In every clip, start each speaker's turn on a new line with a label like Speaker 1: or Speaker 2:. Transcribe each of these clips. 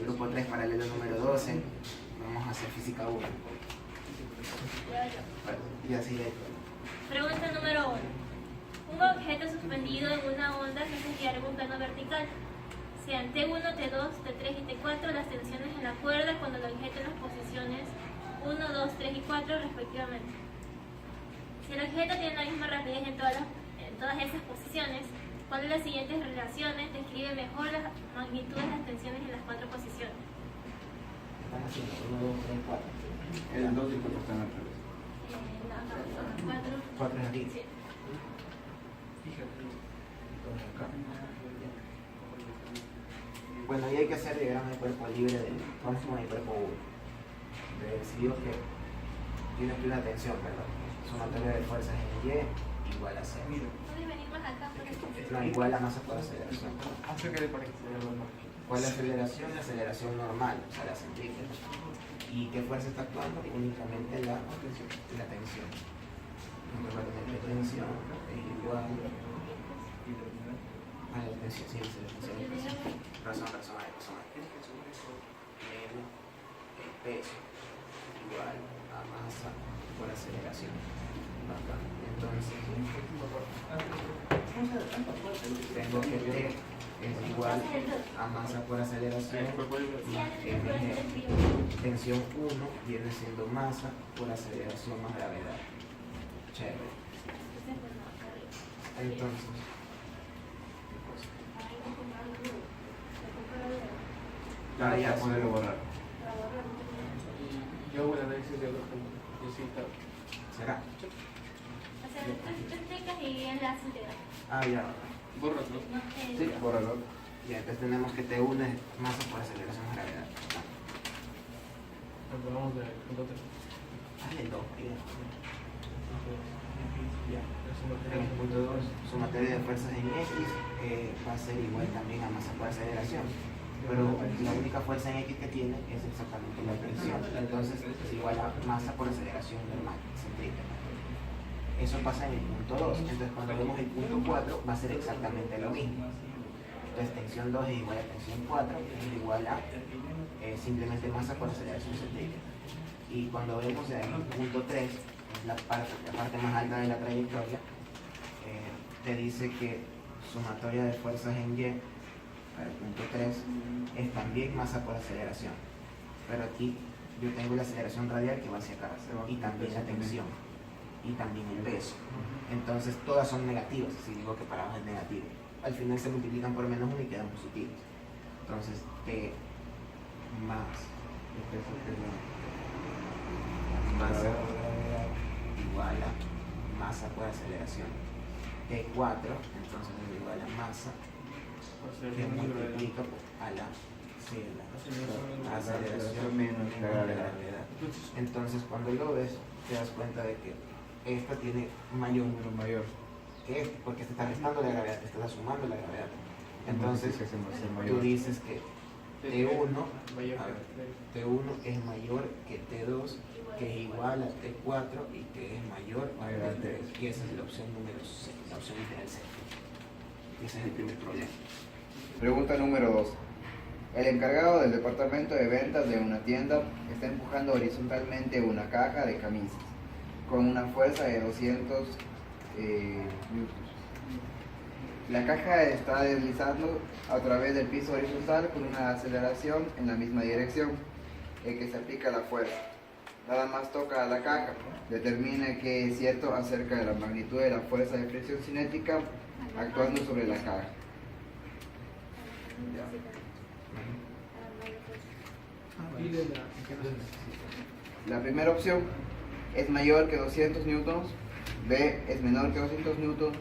Speaker 1: grupo 3, paralelo número 12. Vamos a hacer física 1. Y así de.
Speaker 2: Pregunta número 1. Un objeto suspendido en una onda se hace girar en un plano vertical. Sean T1, T2, T3 y T4 las tensiones en la cuerda cuando el objeto en las posiciones 1, 2, 3 y 4 respectivamente. Si el objeto tiene la misma rapidez en todas esas posiciones, ¿cuál de las siguientes relaciones describe mejor las magnitudes de las tensiones en las 4 posiciones?
Speaker 1: Están haciendo 1, 2, 3, 4.
Speaker 3: El 2 y el 4 están al revés.
Speaker 1: 4 es aquí.
Speaker 2: Sí.
Speaker 1: Bueno, y hay que hacer diagrama de cuerpo libre del próximo del cuerpo 1. Decidió que tiene aquí una tensión, perdón. Sumatoria de fuerzas en Y igual a 0.
Speaker 2: ¿Puedes venir más acá?
Speaker 1: No, igual a masa por aceleración. ¿Cuál es la aceleración? La aceleración normal, o sea, la centrípeta. ¿Y qué fuerza está actuando? Únicamente la tensión. Recuerden que la tensión es igual a la tensión, sí, la tensión. Razón. Menos el peso igual a masa por aceleración. Acá. Entonces, tengo que T es igual a masa por aceleración más mg. Tensión 1 viene siendo masa por aceleración más gravedad. Chévere. Entonces,
Speaker 3: Ya poderlo borrar.
Speaker 4: Yo hago el análisis de los necesito.
Speaker 1: ¿será?
Speaker 2: O sea, tú explicas y él hace integral.
Speaker 1: Ah, ya.
Speaker 4: Bórralo.
Speaker 3: Sí, bórralo.
Speaker 1: Ya, entonces tenemos que T1 es masa por aceleración más gravedad.
Speaker 4: Vamos de punto 3.
Speaker 1: Hazle el 2, ya. En el punto 2, su materia de fuerzas en X va a ser igual también a masa por aceleración. Pero la única fuerza en X que tiene es exactamente la tensión. Entonces es igual a masa por aceleración normal, centrípeta. Eso pasa en el punto 2. Entonces cuando vemos el punto 4 va a ser exactamente lo mismo. Entonces tensión 2 es igual a tensión 4, es igual a simplemente masa por aceleración centrípeta. Y cuando vemos en el punto 3, la parte más alta de la trayectoria, te dice que sumatoria de fuerzas en Y, para el punto 3, es también masa por aceleración. Pero aquí yo tengo la aceleración radial que va hacia acá, y también la tensión, y también el peso. Entonces todas son negativas, si digo que para abajo es negativo. Al final se multiplican por menos 1 y quedan positivos. Entonces T más masa igual a masa por aceleración. T4 entonces es igual a masa que multiplica a la aceleración menos la gravedad. Entonces cuando lo ves te das cuenta de que esta tiene mayor número mayor que esta, porque te está restando la gravedad, te está sumando la gravedad. Entonces tú dices que T1 es mayor que T2, que es igual a T4 y que es mayor a T3. Y esa es la opción número C, la opción literal C. Ese es el primer problema.
Speaker 5: Pregunta número 2. El encargado del departamento de ventas de una tienda está empujando horizontalmente una caja de camisas con una fuerza de 200 newtons. La caja está deslizando a través del piso horizontal con una aceleración en la misma dirección en que se aplica la fuerza. Nada más toca a la caja. Determina qué es cierto acerca de la magnitud de la fuerza de fricción cinética actuando sobre la caja. La primera opción es mayor que 200 newtons, B es menor que 200 newtons,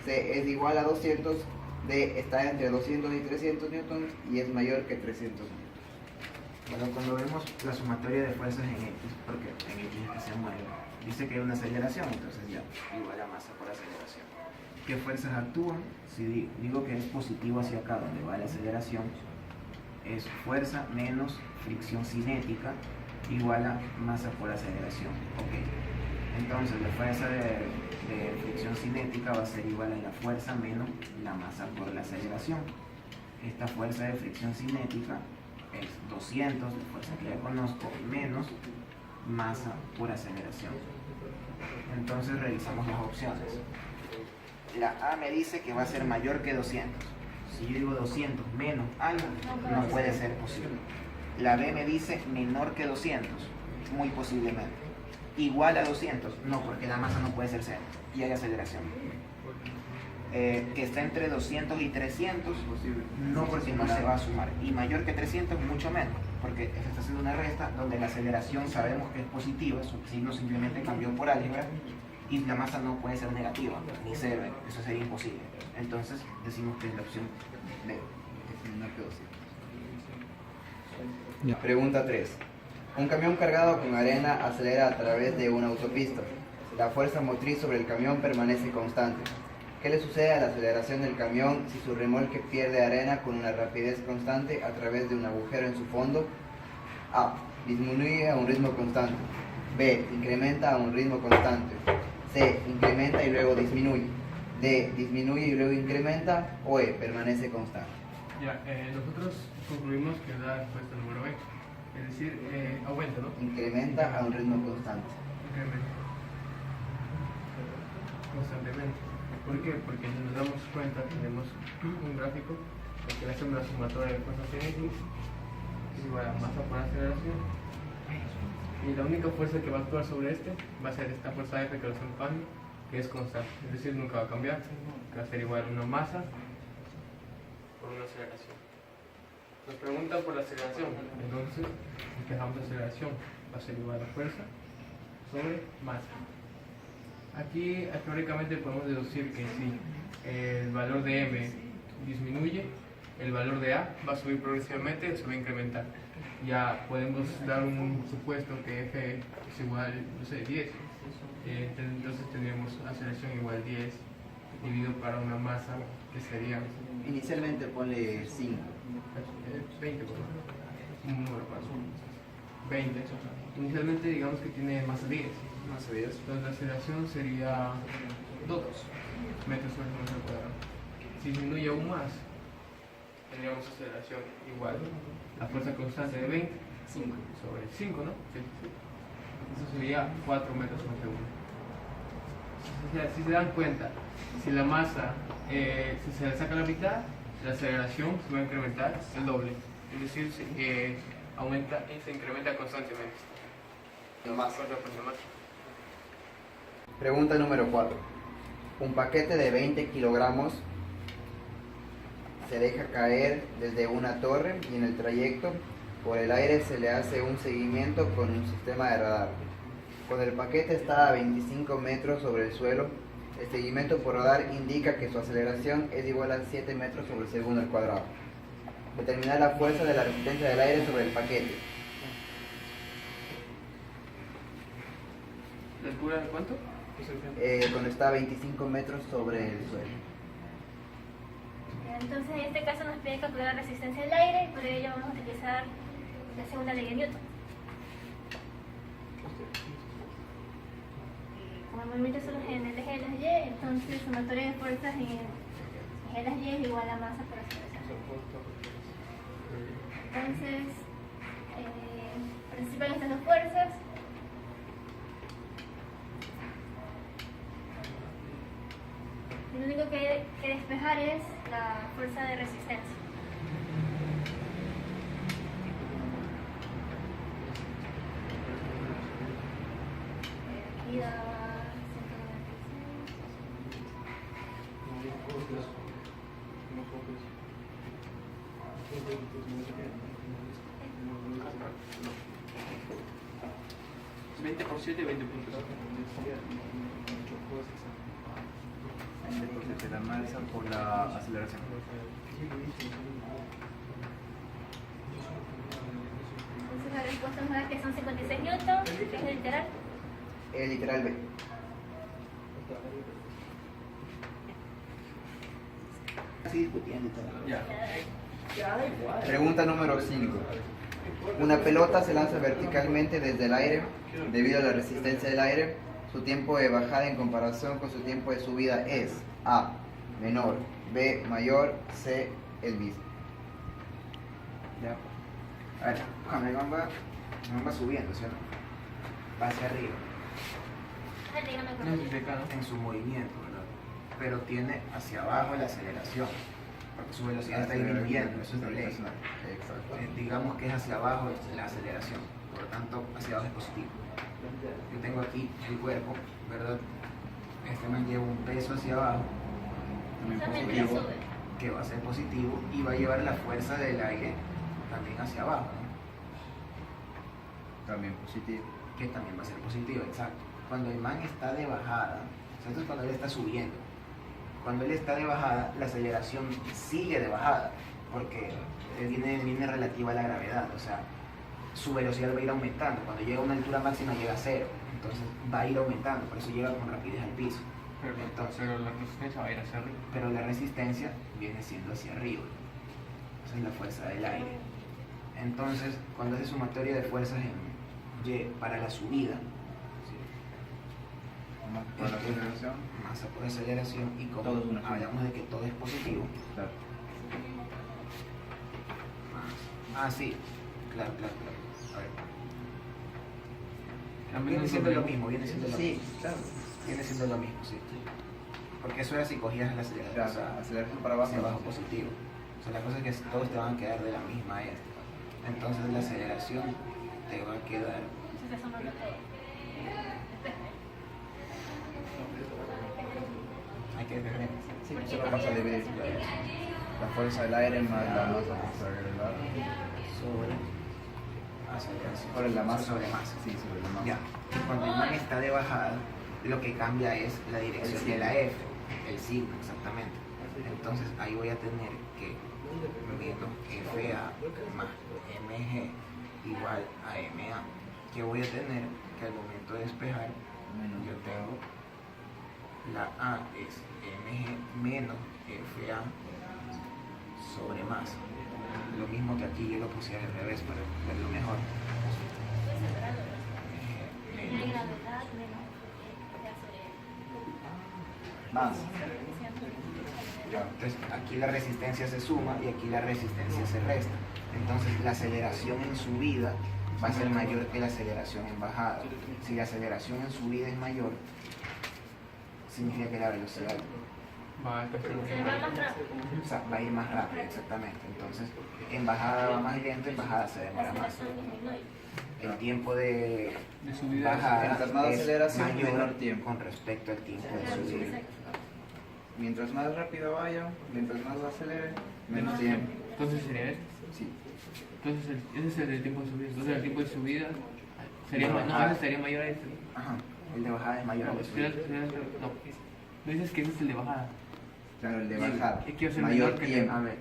Speaker 5: C es igual a 200, D está entre 200 y 300 newtons y es mayor que 300 newtons.
Speaker 1: Bueno, cuando vemos la sumatoria de fuerzas en X, porque en X es que se mueve, dice que hay una aceleración, entonces ya, igual a masa por aceleración. ¿Qué fuerzas actúan? Si digo que es positivo hacia acá, donde va la aceleración, es fuerza menos fricción cinética igual a masa por aceleración. Ok, entonces la fuerza de fricción cinética va a ser igual a la fuerza menos la masa por la aceleración. Esta fuerza de fricción cinética es 200 de fuerza que ya conozco menos masa por aceleración. Entonces revisamos las opciones. La A me dice que va a ser mayor que 200. Si yo digo 200 menos algo, no puede ser posible. La B me dice menor que 200, muy posiblemente. Igual a 200, no, porque la masa no puede ser cero y hay aceleración. Que está entre 200 y 300, no, porque no se va a sumar. Y mayor que 300, mucho menos, porque se está haciendo una resta donde la aceleración sabemos que es positiva, su signo simplemente cambió por álgebra, y la masa no puede ser negativa, ni cero, eso sería imposible. Entonces decimos que es la opción D.
Speaker 5: Es menor que 200. Pregunta 3. Un camión cargado con arena acelera a través de una autopista. La fuerza motriz sobre el camión permanece constante. ¿Qué le sucede a la aceleración del camión si su remolque pierde arena con una rapidez constante a través de un agujero en su fondo? A. Disminuye a un ritmo constante. B. Incrementa a un ritmo constante. C. Incrementa y luego disminuye. D. Disminuye y luego incrementa. O E. Permanece constante.
Speaker 4: Ya, nosotros concluimos que la respuesta número B. Es decir, aumenta, ¿no?
Speaker 5: Incrementa a un ritmo constante.
Speaker 4: Incrementa. Constantemente. ¿Por qué? Porque si nos damos cuenta, tenemos un gráfico en el que le hacemos la sumatoria de fuerzas en X es igual a masa por aceleración. Y la única fuerza que va a actuar sobre este va a ser esta fuerza F que lo está empujando, que es constante. Es decir, nunca va a cambiar, que va a ser igual a una masa por una aceleración. Nos preguntan por la aceleración, entonces dejamos la aceleración, va a ser igual a fuerza sobre masa. Aquí teóricamente podemos deducir que si el valor de M disminuye, el valor de A va a subir progresivamente, se va a incrementar. Ya podemos dar un supuesto que F es igual, no sé, 10. Entonces tendríamos aceleración igual 10 dividido para una masa que sería
Speaker 5: Inicialmente ponle 5.
Speaker 4: 20, por ejemplo. Un número para 20. Inicialmente digamos que tiene masa 10.
Speaker 5: Más o menos.
Speaker 4: Entonces la aceleración sería 2 metros sobre el metro cuadrado. Si disminuye aún más, tendríamos aceleración igual a fuerza constante de 20 sobre 5, ¿no? Sí. Eso sería 4 metros sobre segundo. Si se dan cuenta, si la masa si se le saca la mitad, la aceleración se va a incrementar el doble. Es decir, aumenta y se incrementa constantemente.
Speaker 5: No más.
Speaker 4: Otra cosa más.
Speaker 5: Pregunta número 4. Un paquete de 20 kilogramos se deja caer desde una torre y en el trayecto por el aire se le hace un seguimiento con un sistema de radar. Cuando el paquete está a 25 metros sobre el suelo, el seguimiento por radar indica que su aceleración es igual a 7 metros sobre segundo al cuadrado. Determinar la fuerza de la resistencia del aire sobre el paquete.
Speaker 4: ¿La altura de cuánto?
Speaker 5: Cuando está a 25 metros sobre el suelo.
Speaker 2: Entonces, en este caso nos pide calcular la resistencia del aire y por ello vamos a utilizar la segunda ley de Newton. Como el movimiento solo es en el eje de las Y, entonces sumatoria de fuerzas en el eje de las Y es igual a masa por aceleración. Entonces, participan estas dos fuerzas. Lo único que hay que despejar es la fuerza de resistencia. Aquí da
Speaker 4: 20 por 7 y 20 puntos.
Speaker 3: De la masa por la aceleración.
Speaker 2: Entonces la respuesta nos da que son 56 newtons, que es el literal.
Speaker 5: El literal B.
Speaker 1: Así discutiendo y todo.
Speaker 4: Ya.
Speaker 5: Pregunta número 5. Una pelota se lanza verticalmente desde el aire. Debido a la resistencia del aire, su tiempo de bajada en comparación con su tiempo de subida es A, menor, B, mayor, C, el mismo.
Speaker 3: Ya.
Speaker 1: A ver, cuando el imán va subiendo, ¿cierto? Va hacia arriba,
Speaker 2: Ah, dígame
Speaker 4: No
Speaker 2: cómo.
Speaker 4: es de acá, ¿no?
Speaker 1: en su movimiento, ¿verdad? Pero tiene hacia abajo la aceleración, porque su velocidad está disminuyendo, eso es de ley.
Speaker 5: Exacto.
Speaker 1: Digamos que es hacia abajo la aceleración, por lo tanto hacia abajo es positivo. Yo tengo aquí el cuerpo, ¿verdad? Este me lleva un peso hacia abajo,
Speaker 2: También te
Speaker 1: positivo,
Speaker 2: sube.
Speaker 1: que va a ser positivo y va a llevar la fuerza del aire también hacia abajo, ¿no?
Speaker 5: También positivo.
Speaker 1: Que también va a ser positivo, exacto. Cuando el man está de bajada, o sea, esto es cuando él está subiendo. Cuando él está de bajada, la aceleración sigue de bajada, porque viene relativa a la gravedad, o sea, su velocidad va a ir aumentando. Cuando llega a una altura máxima llega a cero, entonces va a ir aumentando, por eso llega con rapidez al piso.
Speaker 4: Pero la resistencia va a ir hacia arriba.
Speaker 1: Pero la resistencia viene siendo hacia arriba. Esa es la fuerza del aire. Entonces, cuando hace sumatoria de fuerzas en Y para la subida, ¿sí?
Speaker 5: Más por la aceleración.
Speaker 1: Masa por aceleración, y como
Speaker 5: Todo es una suma.
Speaker 1: hablamos de que todo es positivo,
Speaker 5: Claro.
Speaker 1: sí, claro. A ver.
Speaker 4: También
Speaker 1: Viene
Speaker 4: es
Speaker 1: siendo lo
Speaker 4: doble.
Speaker 1: mismo, viene siendo lo
Speaker 5: Sí,
Speaker 1: mismo.
Speaker 5: claro.
Speaker 1: Viene siendo lo mismo, sí. Porque eso era si cogías la aceleración,
Speaker 5: Claro,
Speaker 1: o sea,
Speaker 5: aceleración para abajo.
Speaker 1: hacia abajo positivo. O sea, la cosa es que todos te van a quedar de la misma Entonces la aceleración te va a quedar.
Speaker 2: Se está sumando todo.
Speaker 1: Hay que ver.
Speaker 5: Sí, solo vamos a dividir la fuerza del aire más la masa
Speaker 1: Sobre aceleración.
Speaker 5: sobre la masa.
Speaker 1: Sobre masa.
Speaker 5: Sí, sobre la masa.
Speaker 1: Ya. Y cuando el man está de bajada, lo que cambia es la dirección de la F, el signo exactamente. Entonces ahí voy a tener que menos FA más MG igual a MA. Que voy a tener que al momento de despejar, yo tengo la A es MG menos FA sobre masa. Lo mismo que aquí yo lo puse al revés para verlo mejor.
Speaker 2: La gravedad menos
Speaker 5: Más.
Speaker 1: Entonces aquí la resistencia se suma y aquí la resistencia se resta. Entonces la aceleración en subida va a ser mayor que la aceleración en bajada. Si la aceleración en subida es mayor, significa que la velocidad,
Speaker 4: Va a crecer
Speaker 2: se va más rápido.
Speaker 1: o sea, va a ir más rápido, exactamente. Entonces en bajada va más lento, en bajada se
Speaker 2: La
Speaker 1: demora más.
Speaker 2: aceleración disminuye.
Speaker 1: El tiempo de
Speaker 4: de subida.
Speaker 1: bajada
Speaker 5: Mientras más
Speaker 1: es
Speaker 5: aceleración,
Speaker 1: mayor
Speaker 5: menor tiempo.
Speaker 1: con respecto al tiempo de subida.
Speaker 5: Mientras más rápido vaya, mientras más acelere, menos tiempo.
Speaker 4: Entonces sería este.
Speaker 5: Sí.
Speaker 4: Entonces ese es el tiempo de subida. Entonces el tiempo de subida sería,
Speaker 1: No,
Speaker 4: no, ese sería mayor a este.
Speaker 1: Ajá, el de bajada es mayor
Speaker 4: No,
Speaker 1: al de subida.
Speaker 4: no. No dices que ese es el de bajada.
Speaker 5: Claro, el de bajada.
Speaker 4: Es que es el
Speaker 5: Mayor
Speaker 4: menor que el de-
Speaker 5: tiempo.
Speaker 1: A ver,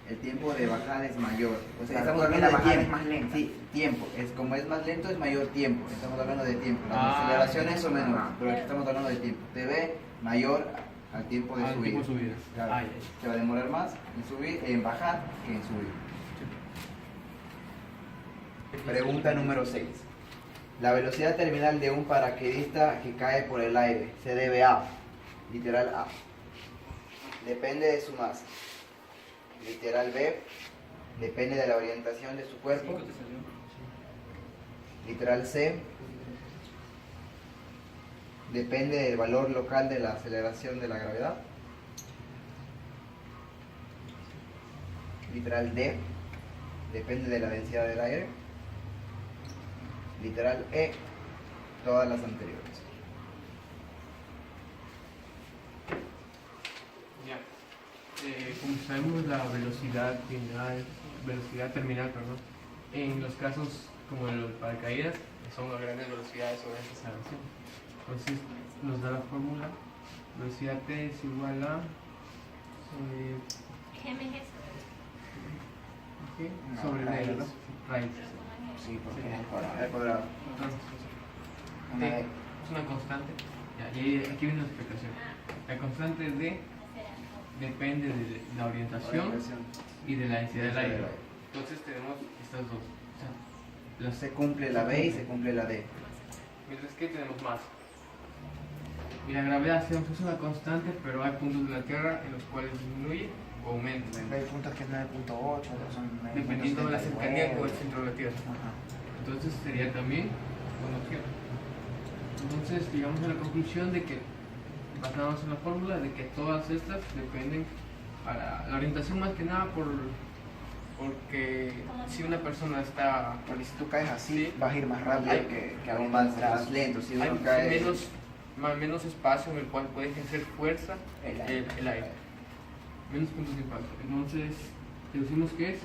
Speaker 5: El tiempo de bajada es mayor. O sea,
Speaker 1: Claro,
Speaker 5: estamos
Speaker 1: porque
Speaker 5: hablando
Speaker 1: la
Speaker 5: de
Speaker 1: bajada
Speaker 5: tiempo.
Speaker 1: es más lenta.
Speaker 5: Sí, tiempo. Es, como es más lento, es mayor tiempo. Estamos hablando de tiempo. Las
Speaker 4: Ah,
Speaker 5: aceleraciones son menores,
Speaker 1: ah.
Speaker 5: pero aquí estamos hablando de tiempo. TV mayor al tiempo de
Speaker 4: Al
Speaker 5: subida.
Speaker 4: tiempo de subida.
Speaker 5: Claro.
Speaker 4: Ah, ya.
Speaker 5: Se va a demorar más en subir, en bajar que en subir. Pregunta número 6. La velocidad terminal de un paracaidista que cae por el aire se debe a, literal A, depende de su masa, literal B, depende de la orientación de su cuerpo, literal C, depende del valor local de la aceleración de la gravedad, literal D, depende de la densidad del aire, literal E, todas las anteriores.
Speaker 4: Ya. Como sabemos la velocidad final, velocidad terminal, perdón, en los casos como el paracaídas son las grandes velocidades sobre esa aceleración. Entonces nos da la fórmula, velocidad T es igual a
Speaker 2: GMG
Speaker 4: ¿qué?
Speaker 1: No,
Speaker 4: sobre
Speaker 1: raíz.
Speaker 4: medio, ¿no? Raíz.
Speaker 1: sí, porque es el cuadrado.
Speaker 5: Al cuadrado.
Speaker 4: Entonces,
Speaker 1: Una
Speaker 4: T
Speaker 1: de-
Speaker 4: es una constante. Ya, y aquí viene la explicación. La constante D depende de la orientación y de la densidad del aire. Entonces tenemos estas dos. O sea, las
Speaker 5: Se cumple la B y se cumple la D.
Speaker 4: mientras que tenemos más. Y la gravedad es una constante, pero hay puntos de la Tierra en los cuales disminuye o aumenta.
Speaker 1: Hay puntos que es 9.8, otros son 9.79.
Speaker 4: Dependiendo de la cercanía con el centro de la Tierra.
Speaker 1: Ajá.
Speaker 4: Entonces sería también una opción. Entonces llegamos a la conclusión de que, basándonos en la fórmula, de que todas estas dependen para la orientación más que nada porque si una persona está...
Speaker 1: Porque si tú caes así,
Speaker 4: Sí.
Speaker 1: vas a ir más rápido
Speaker 4: Hay-
Speaker 1: que
Speaker 5: Aún
Speaker 1: aún
Speaker 5: más lento, si
Speaker 4: hay
Speaker 5: uno cae...
Speaker 4: menos espacio en el cual puede ejercer fuerza
Speaker 1: El aire.
Speaker 4: el aire. Menos puntos de impacto. Entonces, deducimos que es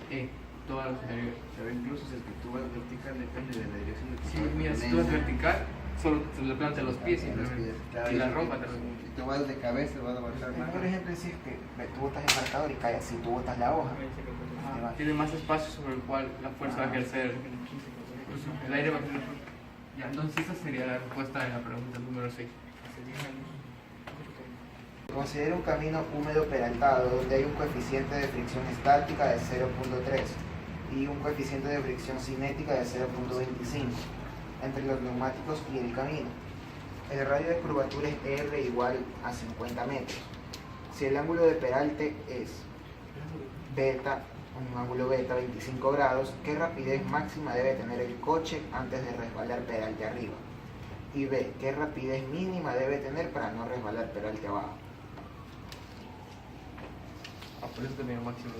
Speaker 4: todas las anteriores.
Speaker 3: Pero incluso si es que tú vas vertical depende de la dirección de tu
Speaker 4: Sí,
Speaker 3: cuerpo.
Speaker 4: mira, si tú vas vertical, solo se le planta los pies simplemente.
Speaker 5: Claro,
Speaker 4: Y la
Speaker 5: y-
Speaker 4: ropa
Speaker 5: y
Speaker 4: también.
Speaker 5: tú vas de cabeza, vas a bajar
Speaker 1: El
Speaker 5: más.
Speaker 1: mejor ejemplo es que tú botas el marcador y cae así, tú botas la hoja.
Speaker 4: Ajá, tiene más espacio sobre el cual la fuerza va a ejercer. Pues, el aire va a ejercer. Ya, entonces esa sería la respuesta de la pregunta número 6.
Speaker 1: Considera un camino húmedo peraltado donde hay un coeficiente de fricción estática de 0.3 y un coeficiente de fricción cinética de 0.25 entre los neumáticos y el camino. El radio de curvatura es R igual a 50 metros. Si el ángulo de peralte es beta, un ángulo beta 25 grados, ¿qué rapidez máxima debe tener el coche antes de resbalar peralte arriba? Y B, ¿qué rapidez mínima debe tener para no resbalar peralte abajo?
Speaker 4: Por eso también máximo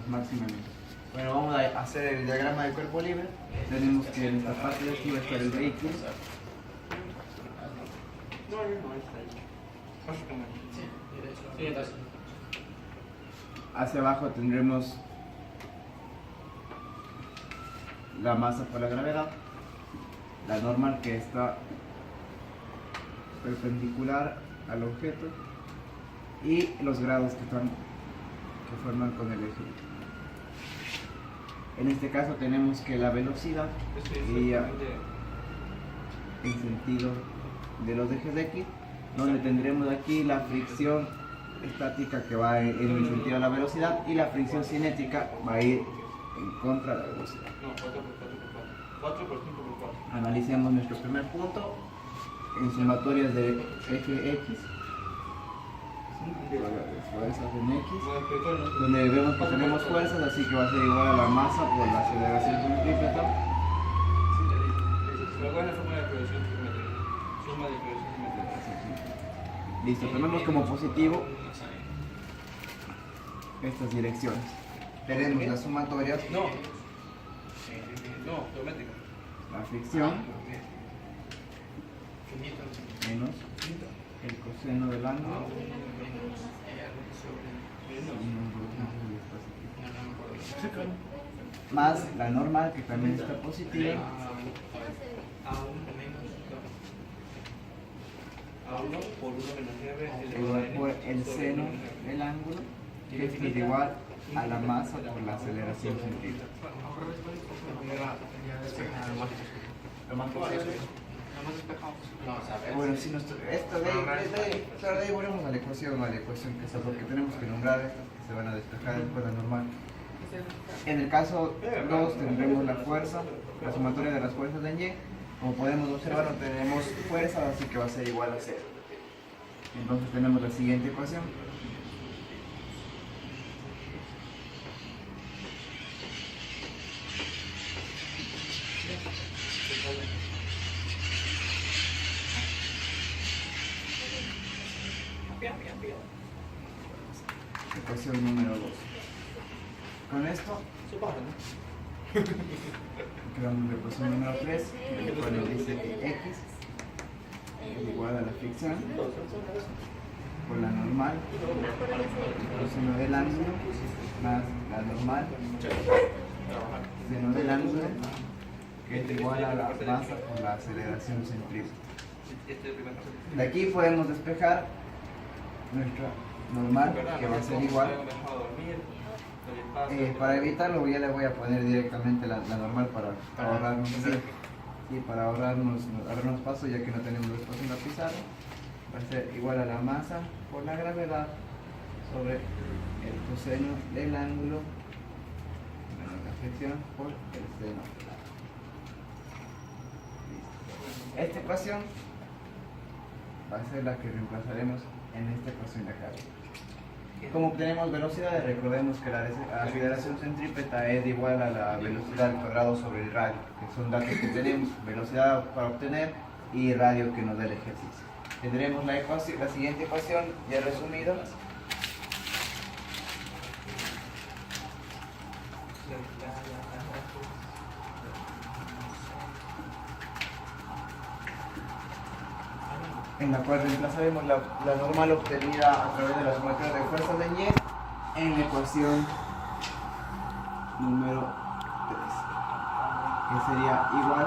Speaker 5: Máximamente. Bueno, vamos a hacer el diagrama del cuerpo libre. Tenemos que en esta parte de aquí va a estar el vehículo. Hacia abajo tendremos la masa por la gravedad, la normal que está perpendicular al objeto y los grados que forman con el eje. En este caso tenemos que la velocidad iría en sentido de los ejes X, donde tendremos aquí la fricción estática que va en el sentido de la velocidad y la fricción cinética va a ir en contra de la velocidad. Analicemos nuestro primer punto en sumatorias de eje X, fuerzas en X, donde vemos que tenemos fuerzas, así que va a ser igual a la masa por la aceleración centrípeta. Listo, tenemos como positivo estas direcciones. Tenemos la sumatoria, la fricción, menos el coseno del ángulo, más la normal que también está positiva, igual por el seno del ángulo, que esto es igual a la masa por la aceleración centrípeta. Bueno, si nuestro, esto de ahí volvemos a la ecuación que es porque tenemos que nombrar estas que se van a despejar después la normal. En el caso 2 tendremos la fuerza, la sumatoria de las fuerzas en Y. Como podemos observar, no tenemos fuerza, así que va a ser igual a 0. Entonces tenemos la siguiente ecuación. Ecuación número 2. Con esto quedamos la ecuación número 3, en el cual nos dice que X es igual a la fricción por la normal, el coseno del ángulo, más la normal, seno del ángulo, que es igual a la masa por la aceleración centrípeta. De aquí podemos despejar nuestra normal, que va a ser igual. Para evitarlo ya le voy a poner directamente la normal para ahorrarnos para ahorrarnos paso, ya que no tenemos espacio en la pizarra. Va a ser igual a la masa por la gravedad sobre el coseno del ángulo menos la fricción por el seno. Listo. Esta ecuación va a ser la que reemplazaremos en esta ecuación de acá. Como obtenemos velocidades, recordemos que la aceleración centrípeta es igual a la velocidad al cuadrado sobre el radio, que son datos que tenemos, velocidad para obtener y radio que nos da el ejercicio. Tendremos la siguiente ecuación ya resumida. En la cual reemplazaremos la normal obtenida a través de la sumatoria de fuerzas de Ñe en la ecuación número 3, que sería igual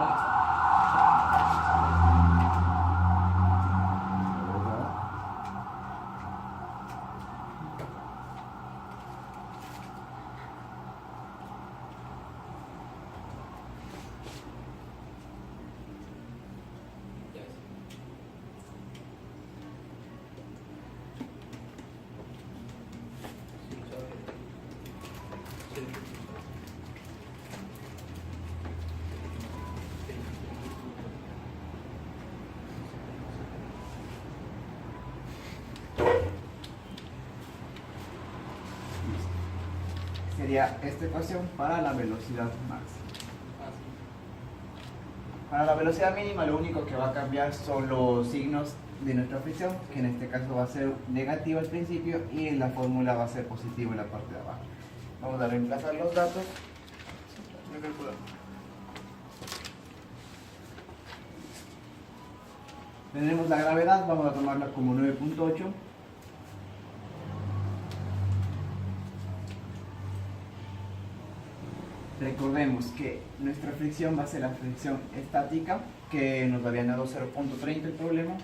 Speaker 5: sería esta ecuación para la velocidad máxima. Para la velocidad mínima lo único que va a cambiar son los signos de nuestra fricción, que en este caso va a ser negativo al principio y en la fórmula va a ser positivo en la parte de abajo. Vamos a reemplazar los datos. Tendremos la gravedad, vamos a tomarla como 9.8. Recordemos que nuestra fricción va a ser la fricción estática, que nos habían dado 0.30 el problema.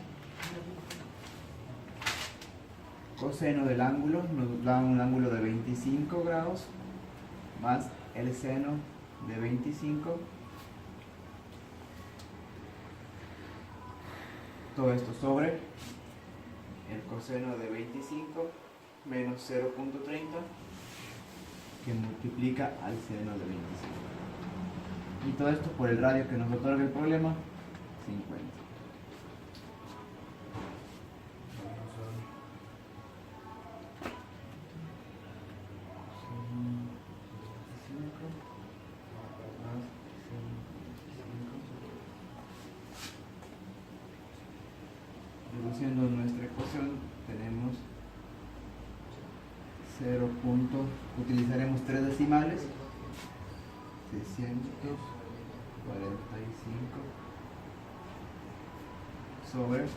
Speaker 5: Coseno del ángulo nos da un ángulo de 25 grados más el seno de 25. Todo esto sobre el coseno de 25 menos 0.30, que multiplica al seno de 25. Y todo esto por el radio que nos otorga el problema, 50. Reduciendo nuestra ecuación, tenemos 0. Utilizaremos 3 decimales, 645 sobre 25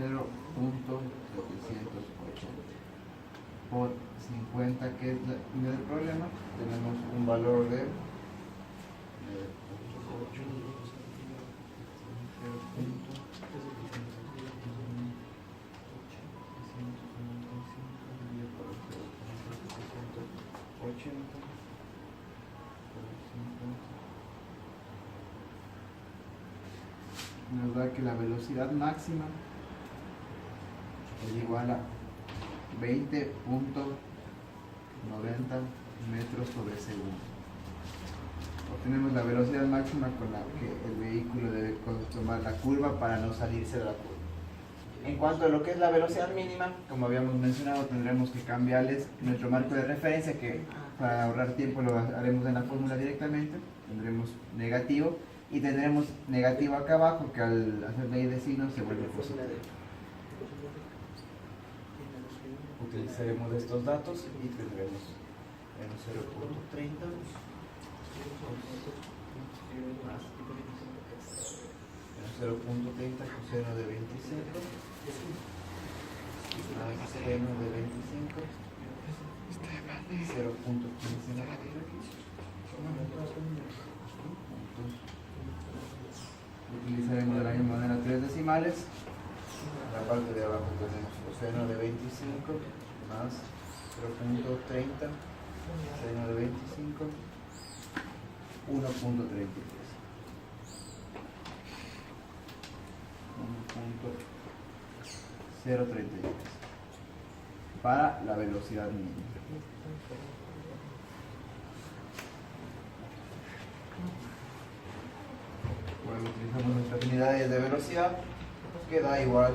Speaker 5: 0.780 por 50, que es la unidad del problema. Tenemos un valor de 80 nos da que la velocidad máxima es igual a 20.90 metros sobre segundo. Obtenemos la velocidad máxima con la que el vehículo debe tomar la curva para no salirse de la curva. En cuanto a lo que es la velocidad mínima, como habíamos mencionado, tendremos que cambiarles nuestro marco de referencia, que para ahorrar tiempo lo haremos en la fórmula directamente. Tendremos negativo y tendremos negativo acá abajo, que al hacer ley de signos se vuelve positivo. Utilizaremos estos datos y tendremos menos 0.30 más 0.30 coseno de 25 más seno de 25 0.15 utilizaremos de la misma manera 3 decimales. En la parte de abajo tenemos coseno de 25 más 0.30 seno de 25 1.33 1.033 para la velocidad mínima. velocidad, pues queda igual a 0.8.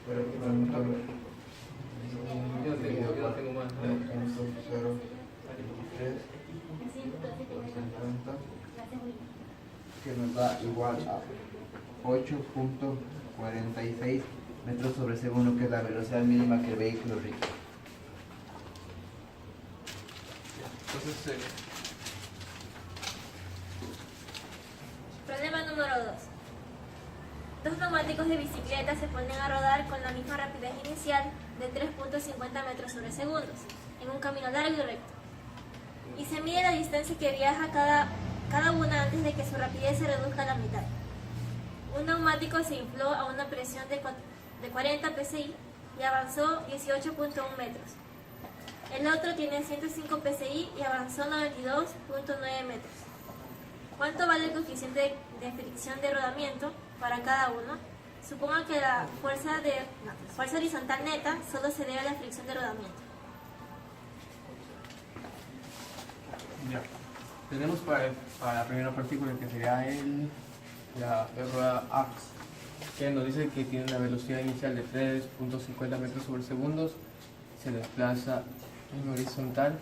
Speaker 5: Pero aquí pregunta
Speaker 4: Yo no tengo más.
Speaker 5: 0.03 que nos da igual a 8.46 metros sobre segundo, que es la velocidad mínima que el vehículo requiere.
Speaker 4: Entonces,
Speaker 2: Problema número 2. Dos neumáticos de bicicleta se ponen a rodar con la misma rapidez inicial de 3.50 metros sobre segundos en un camino largo y recto. Y se mide la distancia que viaja cada una antes de que su rapidez se reduzca a la mitad. Un neumático se infló a una presión de 40 psi y avanzó 18.1 metros. El otro tiene 105 psi y avanzó 92.9 metros. ¿Cuánto vale el coeficiente de fricción de rodamiento para cada uno? Suponga que la fuerza horizontal neta solo se debe a la fricción de rodamiento.
Speaker 4: ya. Tenemos para la primera partícula, que sería la rueda AX, que nos dice que tiene una velocidad inicial de 3.50 metros sobre segundos, se desplaza en horizontal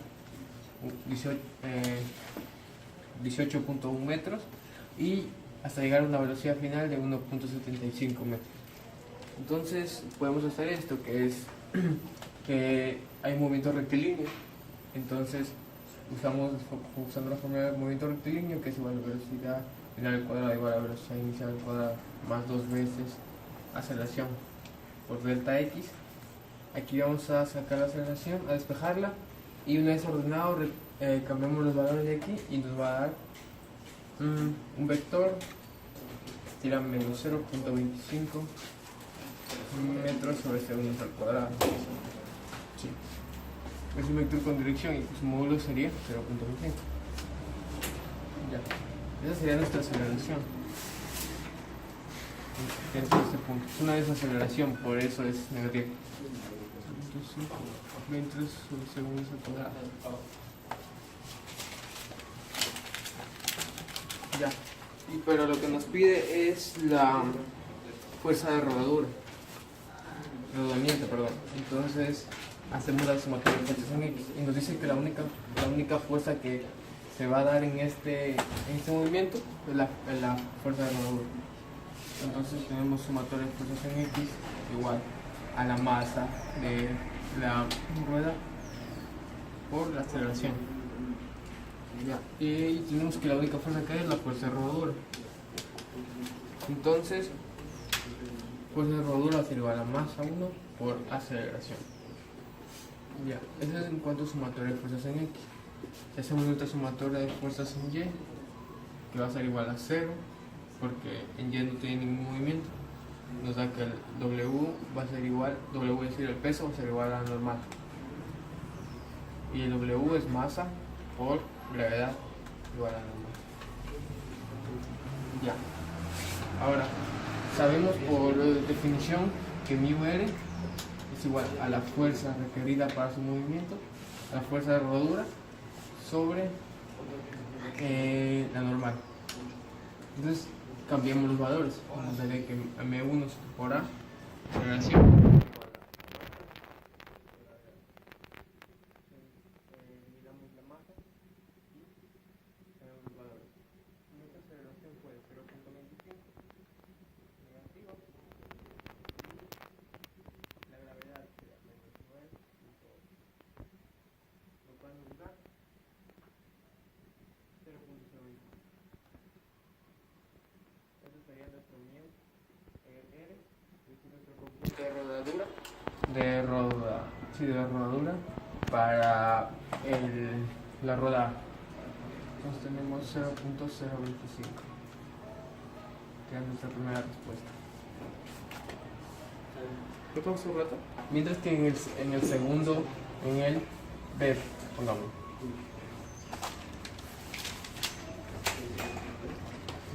Speaker 4: 18.1 metros y hasta llegar a una velocidad final de 1.75 metros. Entonces podemos hacer esto, que es que hay un movimiento rectilíneo. Entonces usando la fórmula de movimiento rectilíneo, que es igual a velocidad final al cuadrado igual a velocidad inicial al cuadrado más 2 veces aceleración por delta x. Aquí vamos a sacar la aceleración, a despejarla, y una vez ordenado cambiamos los valores de aquí y nos va a dar un vector que tira menos 0.25 metros sobre segundos al cuadrado. Sí. Es un vector con dirección y su módulo sería 0.25. Ya. Esa sería nuestra aceleración dentro de este punto. Es una desaceleración, por eso es negativa. 0.5 metros sobre segundos al cuadrado. Ya. Pero lo que nos pide es la fuerza de rodamiento, perdón. Entonces hacemos la sumatoria de fuerzas en X y nos dice que la única fuerza que se va a dar en este movimiento es la fuerza de rodadura. Entonces tenemos sumatoria de fuerzas en X igual a la masa de la rueda por la aceleración. Ya. Y tenemos que la única fuerza que hay es la fuerza de rodadura. Entonces, fuerza de rodadura va a ser igual a masa 1 por aceleración. Ya, eso es en cuanto a sumatoria de fuerzas en X. Si hacemos nuestra sumatoria de fuerzas en Y, que va a ser igual a 0, porque en Y no tiene ningún movimiento, nos da que el W va a ser igual, W es decir, el peso va a ser igual a la normal. Y el W es masa por gravedad igual a la normal. Ya. Ahora, sabemos por definición que μr es igual a la fuerza requerida para su movimiento, la fuerza de rodadura, sobre la normal. Entonces cambiamos los valores. Nos daría que m1 por a aceleración eliminamos la masa y tenemos los valores. Nuestra aceleración fue 0.25 negativa y la gravedad sería menos 9.8, lo cual nos da 0.05. Eso sería nuestro mío R, es nuestro conjunto de rodadura, de rodadura para la rueda A. Entonces tenemos 0.025, que es nuestra primera respuesta. ¿Lo tomamos un rato? Mientras que en el segundo, en el B, pongamos.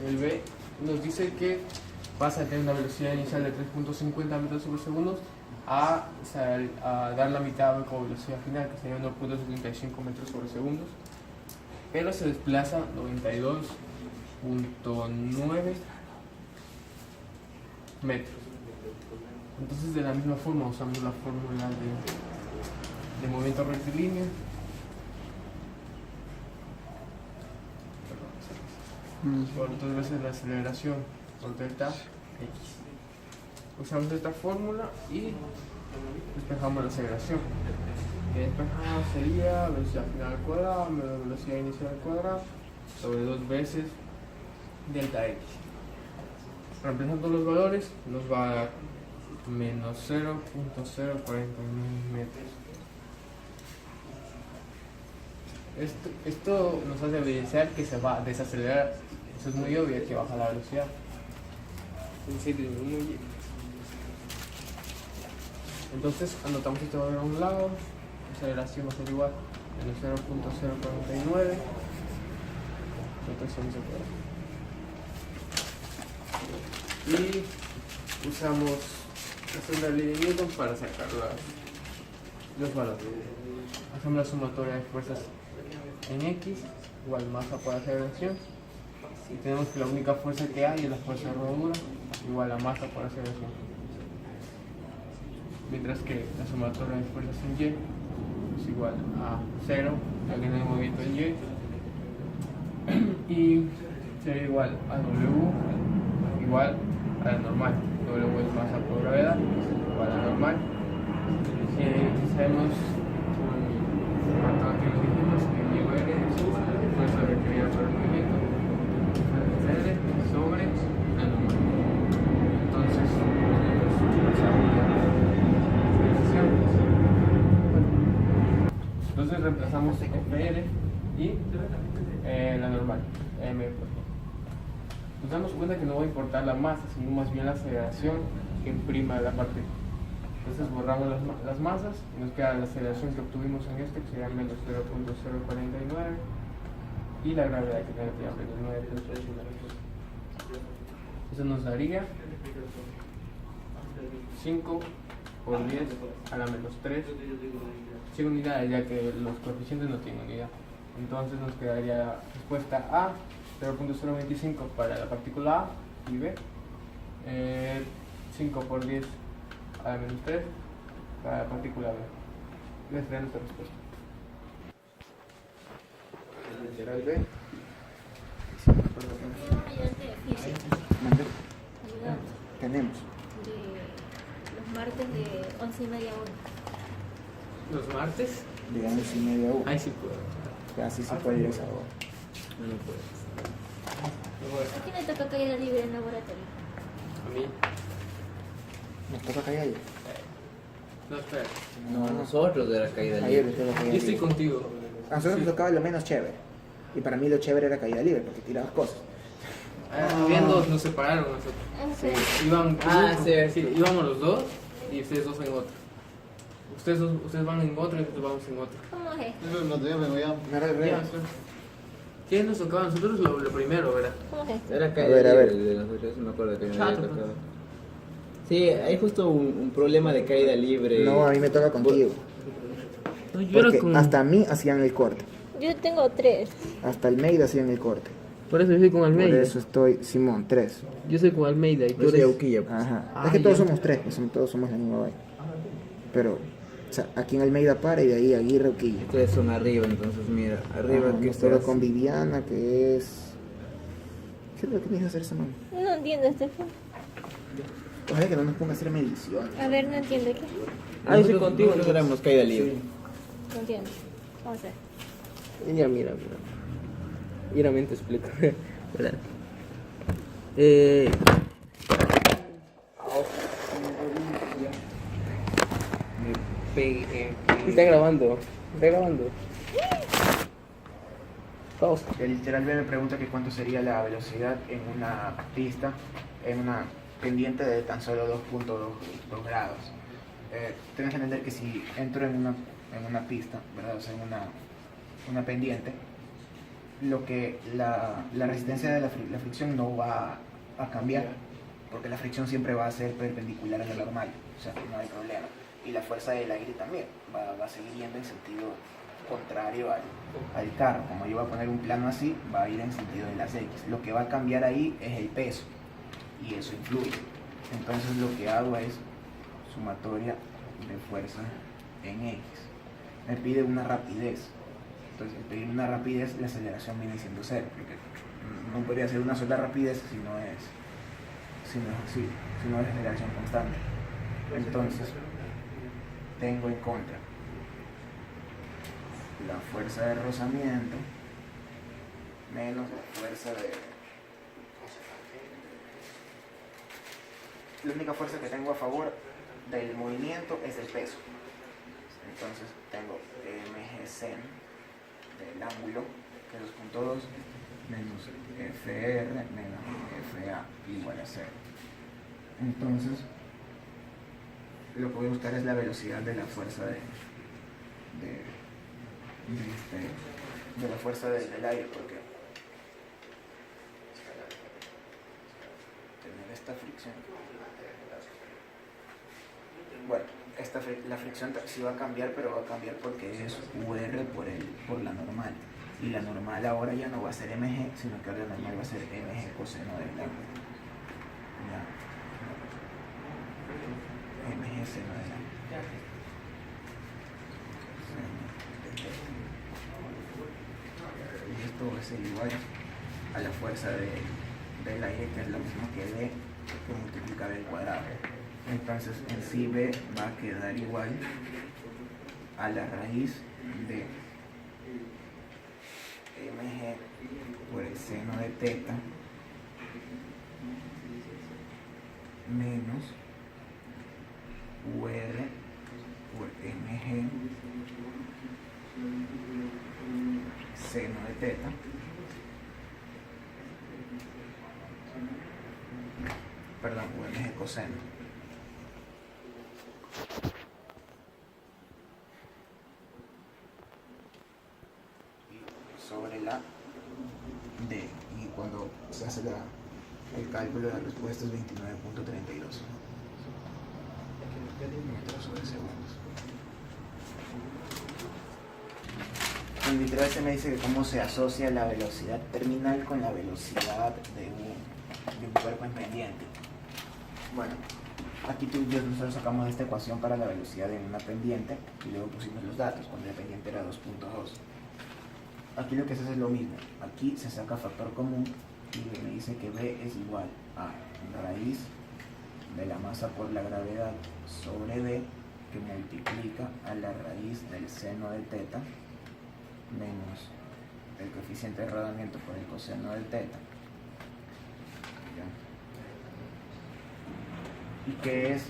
Speaker 4: El B nos dice que pasa a tener una velocidad inicial de 3.50 metros sobre segundos a dar la mitad como velocidad final, que sería 1.75 metros sobre segundos, pero se desplaza 92.9 metros. Entonces, de la misma forma usamos la fórmula de movimiento rectilíneo. Por 2 veces la aceleración por delta x. Usamos esta fórmula y despejamos la aceleración. Que despejado sería velocidad final al cuadrado menos velocidad inicial al cuadrado sobre 2 veces delta x. Reemplazando los valores nos va a dar menos 0.049 metros. Esto nos hace evidenciar que se va a desacelerar. Eso es muy obvio, que baja la velocidad. En serio, muy... Entonces anotamos este valor a un lado. Aceleración va a ser igual a menos 0.049. Rotación se puede. Y usamos la segunda ley de Newton para sacar los valores. Hacemos la sumatoria de fuerzas en X igual masa por aceleración, y tenemos que la única fuerza que hay es la fuerza de rodadura igual a masa por aceleración, mientras que la sumatoria de fuerzas en Y es igual a 0, ya que no hay movimiento en Y, y sería igual a W igual a la normal. W es masa por gravedad igual a la normal. Sabemos que nos dijimos que mi R es fuerza requerida por el movimiento, R sobre la normal. Entonces, reemplazamos FR y la normal, M. Nos damos cuenta que no va a importar la masa, sino más bien la aceleración que imprima la parte. Entonces borramos las masas y nos queda la aceleración que obtuvimos en este, que sería menos 0.049, y la gravedad, que sería menos 9.39. Eso nos daría 5 por 10 a la menos 3, sin unidades, ya que los coeficientes no tienen unidad. Entonces nos quedaría la respuesta A, 0.025 para la partícula A y B, 5 por 10 a la menos 3 para la partícula B. Esa sería nuestra respuesta.
Speaker 1: El literal B.
Speaker 2: Ayudante de física.
Speaker 1: Mande.
Speaker 2: Ayudante
Speaker 1: Tenemos.
Speaker 2: de los martes de 11:30 a 1.
Speaker 4: ¿Los martes?
Speaker 1: De 11:30 a 1.
Speaker 4: Ahí sí puedo.
Speaker 1: Así se puede ir a esa hora.
Speaker 4: No, no puedo.
Speaker 2: ¿A quién le toca caída libre en laboratorio?
Speaker 4: A mí.
Speaker 1: Nos toca callar.
Speaker 4: No, espera.
Speaker 3: No, nosotros de la caída
Speaker 1: Ayer
Speaker 3: libre.
Speaker 1: nos toca caída
Speaker 4: Yo estoy
Speaker 1: libre.
Speaker 4: contigo.
Speaker 1: A nosotros nos tocaba lo menos chévere. Y para mí lo chévere era caída libre, porque tirabas cosas.
Speaker 4: Habían dos, nos separaron nosotros.
Speaker 2: Sí.
Speaker 4: Iban,
Speaker 3: cierto.
Speaker 4: íbamos los dos y ustedes dos en otro. Ustedes van en otro y nosotros vamos en otro.
Speaker 2: ¿Cómo es esto?
Speaker 1: No era el
Speaker 4: Ya, sí. ¿Qué nos tocaba a nosotros? Lo primero, ¿verdad?
Speaker 2: ¿Cómo es esto?
Speaker 3: Era
Speaker 1: A
Speaker 3: caída
Speaker 1: ver, a ver.
Speaker 3: libre de nosotros, me acuerdo que me
Speaker 4: Chato,
Speaker 3: había tocado. Sí, hay justo un problema de caída libre.
Speaker 1: No, a mí me toca contigo.
Speaker 4: No, yo era
Speaker 1: Porque
Speaker 4: con...
Speaker 1: hasta a mí hacían el corte.
Speaker 2: Yo tengo 3.
Speaker 1: Hasta Almeida hacían el corte.
Speaker 4: Por eso yo soy con
Speaker 1: Por
Speaker 4: Almeida.
Speaker 1: eso estoy, Simón, 3.
Speaker 4: Yo soy con Almeida y tú
Speaker 3: Yo soy
Speaker 4: eres...
Speaker 3: Auquilla, pues.
Speaker 1: Ajá.
Speaker 4: Ah,
Speaker 1: Es que todos
Speaker 4: ya.
Speaker 1: somos 3, pues todos somos la misma vaina. Pero, o sea, aquí en Almeida para y de ahí Aguirre Uquilla.
Speaker 3: Ustedes son arriba, entonces mira, arriba
Speaker 1: Ajá,
Speaker 3: que
Speaker 1: nos toca
Speaker 3: está
Speaker 1: con Viviana, que es... ¿Qué es lo que me dijo hacer esa mano?
Speaker 2: No entiendo este film.
Speaker 1: Ojalá que no nos ponga a hacer medición.
Speaker 2: A ver, no entiendo qué.
Speaker 3: Ah, yo soy contigo, nosotros éramos caída libre.
Speaker 2: No entiendo. Vamos a ver.
Speaker 4: Ya, mira. Mira, te explico. Espera. Está grabando. Pausa.
Speaker 1: El literal B me pregunta que cuánto sería la velocidad en una pista, en una pendiente de tan solo 2.2 grados. Tienes que entender que si entro en una pista, ¿verdad? O sea, en una pendiente, lo que la resistencia de la fricción no va a cambiar, porque la fricción siempre va a ser perpendicular a la normal, o sea, no hay problema. Y la fuerza del aire también va a seguir yendo en sentido contrario al carro. Como yo voy a poner un plano así, va a ir en sentido de las X. Lo que va a cambiar ahí es el peso, y eso influye. Entonces lo que hago es sumatoria de fuerza en X. Me pide una rapidez. Entonces, al pedir una rapidez, la aceleración viene siendo cero, porque no podría ser una sola rapidez si no es aceleración constante. Entonces, tengo en contra la fuerza de rozamiento menos la fuerza de... La única fuerza que tengo a favor del movimiento es el peso. Entonces tengo mg sen del ángulo, que es 2.2, menos fr menos fa igual a 0. Entonces, lo que voy a buscar es la velocidad de la fuerza de la fuerza del aire, porque tener esta fricción. Bueno, la fricción sí va a cambiar, pero va a cambiar porque es UR por la normal. Y la normal ahora ya no va a ser mg, sino que ahora la normal va a ser mg coseno del ángulo. Mg seno del ángulo. Y esto va a ser igual a la fuerza del aire, que es lo mismo que D, que multiplicar el cuadrado. Entonces en sí B va a quedar igual a la raíz de mg por el seno de teta menos UR por mg seno de teta UMG coseno sobre la D, y cuando se hace el cálculo, la respuesta es 29.32 metros sobre segundos. En el literal se me dice que cómo se asocia la velocidad terminal con la velocidad de un cuerpo en pendiente. Bueno, aquí nosotros sacamos esta ecuación para la velocidad en una pendiente y luego pusimos los datos cuando la pendiente era 2.2. Aquí lo que se hace es lo mismo. Aquí se saca factor común y me dice que B es igual a raíz de la masa por la gravedad sobre D, que multiplica a la raíz del seno de teta menos el coeficiente de rodamiento por el coseno del teta. ¿Y qué es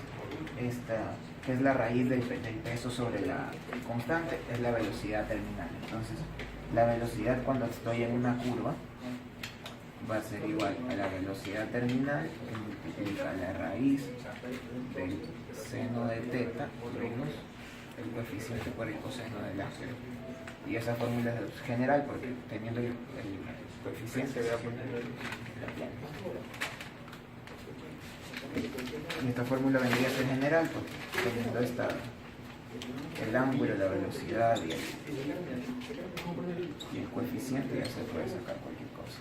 Speaker 1: qué es la raíz del peso sobre la constante? Es la velocidad terminal. Entonces, la velocidad cuando estoy en una curva va a ser igual a la velocidad terminal, que multiplica la raíz del seno de teta menos el coeficiente por el coseno del ángulo. Y esa fórmula es general, porque teniendo el coeficiente voy a poner y esta fórmula vendría a ser general, porque teniendo el ángulo, la velocidad y el coeficiente, ya se puede sacar cualquier cosa.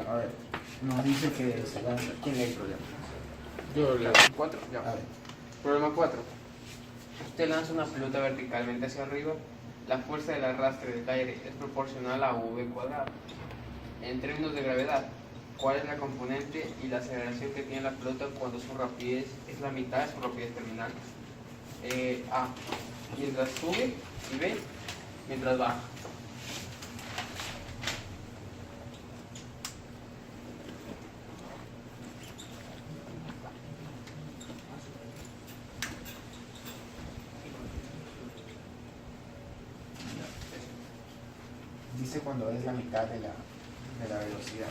Speaker 1: A ver, nos dice que se lanza. ¿Quién lee el problema?
Speaker 4: Yo la 4, ya.
Speaker 1: A ver.
Speaker 4: Problema 4. Usted lanza una pelota verticalmente hacia arriba. La fuerza del arrastre del aire es proporcional a v cuadrado. En términos de gravedad, ¿cuál es la componente y la aceleración que tiene la pelota cuando su rapidez es la mitad de su rapidez terminal? A, mientras sube, y B, mientras baja.
Speaker 1: Dice cuando es la mitad de la velocidad.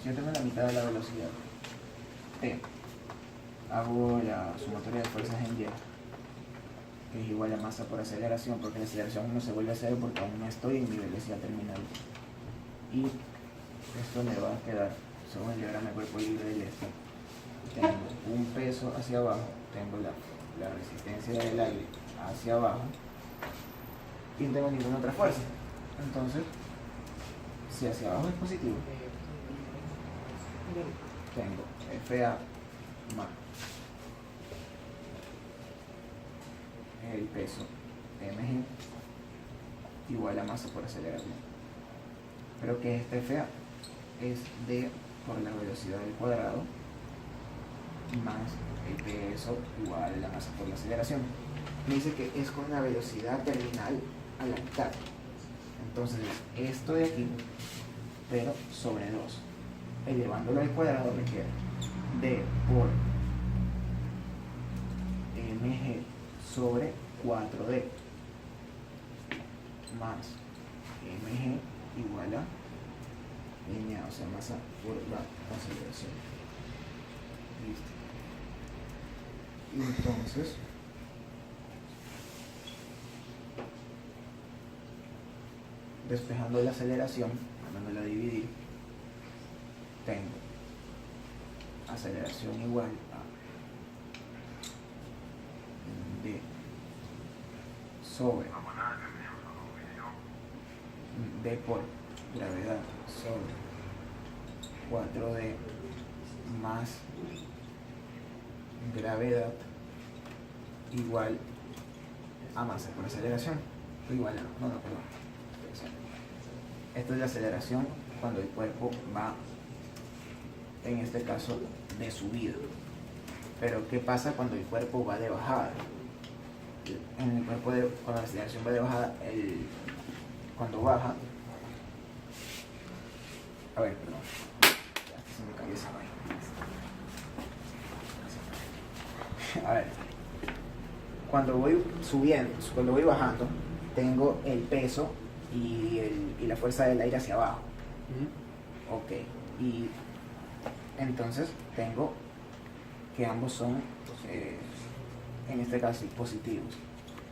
Speaker 1: Si yo tengo la mitad de la velocidad, T, hago la sumatoria de fuerzas en Y, que es igual a masa por aceleración, porque la aceleración no se vuelve a cero porque aún no estoy en mi velocidad terminal. Y esto me va a quedar, según el diagrama de cuerpo libre del este, tengo un peso hacia abajo, tengo la resistencia del aire hacia abajo y no tengo ninguna otra fuerza. Entonces, si hacia abajo es positivo, tengo FA más el peso mg igual a masa por aceleración. Pero que este FA es d por la velocidad del cuadrado más el peso igual a la masa por la aceleración. Me dice que es con la velocidad terminal a la mitad. Entonces esto de aquí, pero sobre 2. Elevándolo al cuadrado me queda d por mg sobre 4d más mg igual a lineal, o sea, masa por la aceleración. Listo. Y entonces despejando la aceleración, mandándola a dividir, tengo aceleración igual a d sobre d por gravedad sobre 4d más gravedad igual a masa por aceleración, igual a, perdón. Esta es la aceleración cuando el cuerpo va, en este caso, de subida. Pero ¿qué pasa cuando el cuerpo va de bajada? En el cuerpo, cuando la aceleración va de bajada, cuando baja... A ver, perdón. Ya se me cayó esa vaina. A ver. Cuando voy subiendo, cuando voy bajando, tengo el peso y la fuerza del aire hacia abajo. Ok. Y entonces tengo que ambos son, en este caso, positivos.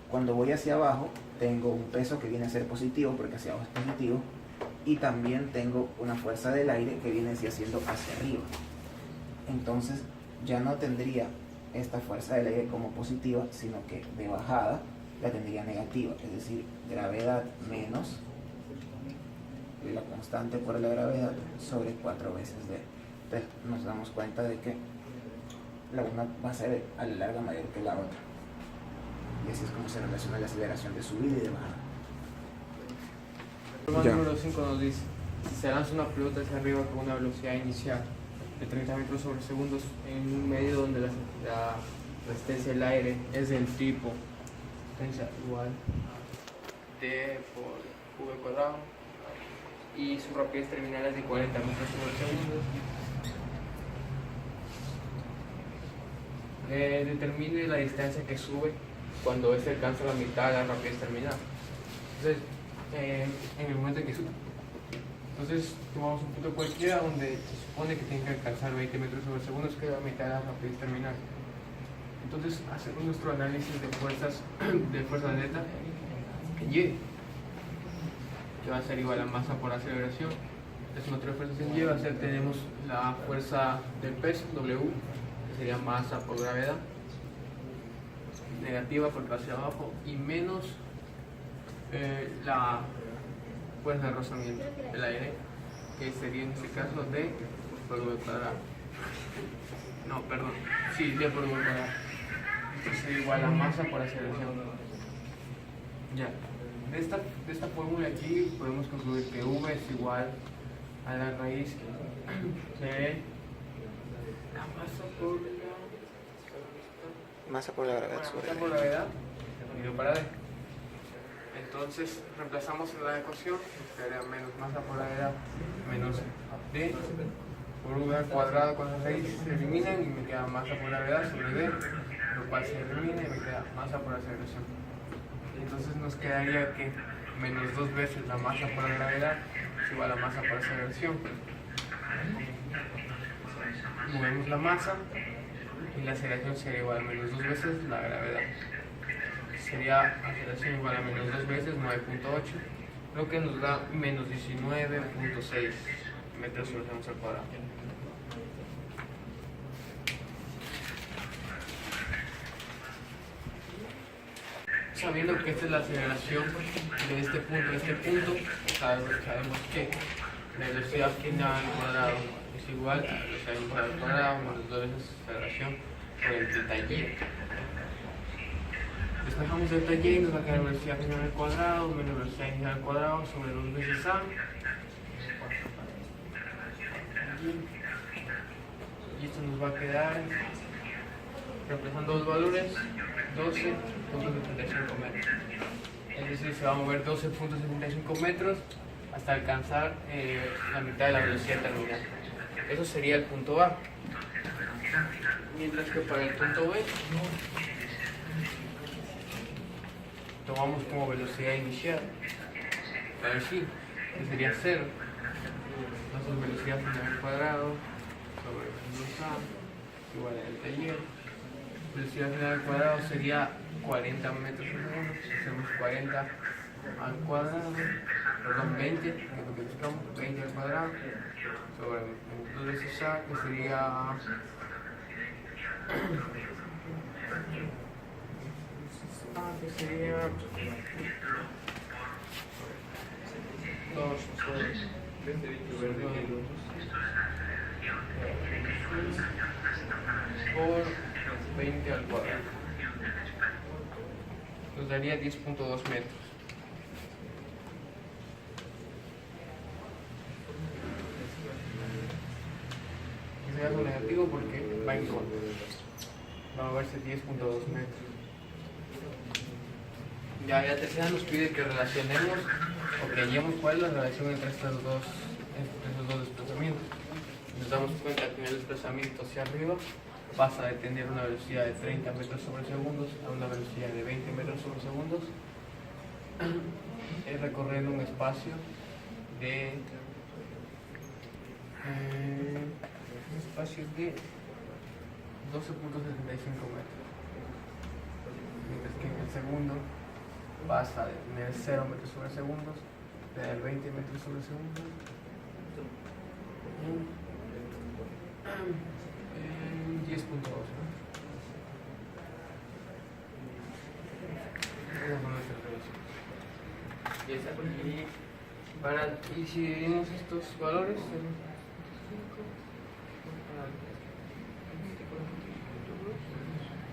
Speaker 1: Cuando voy hacia abajo, tengo un peso que viene a ser positivo, porque hacia abajo es positivo, y también tengo una fuerza del aire que viene siendo hacia arriba. Entonces ya no tendría esta fuerza del aire como positiva, sino que de bajada la tendría negativa, es decir, gravedad menos la constante por la gravedad sobre 4 veces d. Entonces nos damos cuenta de que la una va a ser a la larga mayor que la otra. Y así es como se relaciona la aceleración de subida y de bajada.
Speaker 4: El problema número 5 nos dice, si se lanza una pelota hacia arriba con una velocidad inicial de 30 metros sobre segundos en un medio donde la resistencia del aire es del tipo resistencia igual d por v cuadrado y su rapidez terminal es de 40 metros sobre segundos, determine la distancia que sube cuando este alcanza la mitad de la rapidez terminal. Entonces, en el momento en que sube, entonces tomamos un punto cualquiera donde se supone que tiene que alcanzar 20 metros sobre segundos, que es la mitad de la rapidez terminal. Entonces hacemos nuestro análisis de fuerzas neta en Y, que va a ser igual a masa por aceleración. Es una otra fuerza en Y, va a ser, tenemos la fuerza del peso, W, que sería masa por gravedad, negativa porque va hacia abajo, y menos la fuerza de rozamiento del aire, que sería en este caso d por v cuadrado. No, perdón, sí, d por v cuadrado. Esto sería igual a masa por aceleración. Ya, de esta fórmula aquí podemos concluir que v es igual a la raíz de la
Speaker 1: Masa por la gravedad sobre
Speaker 4: masa por la gravedad dividido para d. Entonces reemplazamos en la ecuación, que sería menos masa por la gravedad menos d por v al cuadrado con la raíz se eliminan y me queda masa por la gravedad sobre d, lo cual se elimina y me queda masa por aceleración. Entonces nos quedaría que menos 2 veces la masa por la gravedad es igual a masa por aceleración. Movemos la masa y la aceleración sería igual a menos 2 veces la gravedad. Sería aceleración igual a menos 2 veces 9.8, lo que nos da menos 19.6 metros sobre segundo al cuadrado. Sabiendo que esta es la aceleración de este punto a este punto, sabemos que la velocidad final al cuadrado es igual a la velocidad final al cuadrado menos 2 veces aceleración por el delta y. Despejamos delta y, nos va a quedar velocidad final al cuadrado menos velocidad inicial al cuadrado sobre 2 veces a. Y esto nos va a quedar, reemplazando los valores, 12.75 metros. Es decir, se va a mover 12.75 metros hasta alcanzar la mitad de la velocidad terminal. Eso sería el punto A. Mientras que para el punto B, tomamos como velocidad inicial, para sí, que sería 0. Entonces velocidad final al cuadrado sobre 2a igual a delta y. Velocidad final al cuadrado sería 40 metros por segundo. Hacemos 40 al cuadrado, perdón, 20, lo que buscamos, 20 al cuadrado sobre 2 veces a, que sería que sería 2 por 20 al cuadrado. Nos daría 10.2 metros. Ese es algo negativo porque va en contra. Va a moverse 10.2 metros. Ya la tercera nos pide que relacionemos o que hallemos cuál es la relación entre esos dos desplazamientos. Nos damos cuenta que en el desplazamiento hacia arriba pasa de tener una velocidad de 30 metros sobre segundos a una velocidad de 20 metros sobre segundos, recorriendo un espacio de 12.75 metros, mientras que en el segundo pasa de tener 0 metros sobre segundos, tener 20 metros sobre segundos, 10.2, ¿no? Y si dividimos estos valores,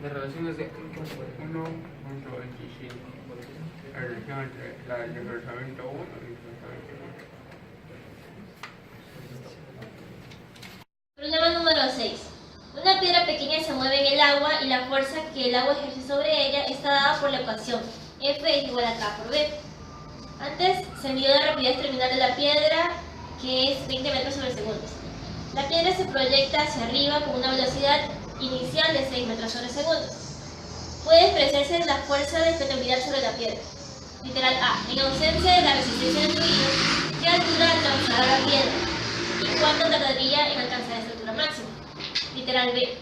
Speaker 4: las relaciones de 1.25, la relación entre el desplazamiento 1 y el desplazamiento 2.
Speaker 2: Problema número 6. Una piedra pequeña se mueve en el agua y la fuerza que el agua ejerce sobre ella está dada por la ecuación F es igual a K por B. Antes se midió la rapidez terminal de la piedra, que es 20 metros sobre segundos. La piedra se proyecta hacia arriba con una velocidad inicial de 6 metros sobre segundos. Puede expresarse la fuerza de flotabilidad sobre la piedra. Literal A. En ausencia de la resistencia del fluido, ¿qué altura alcanzará la piedra? ¿Y cuánto tardaría en alcanzar esa altura máxima? Literal B.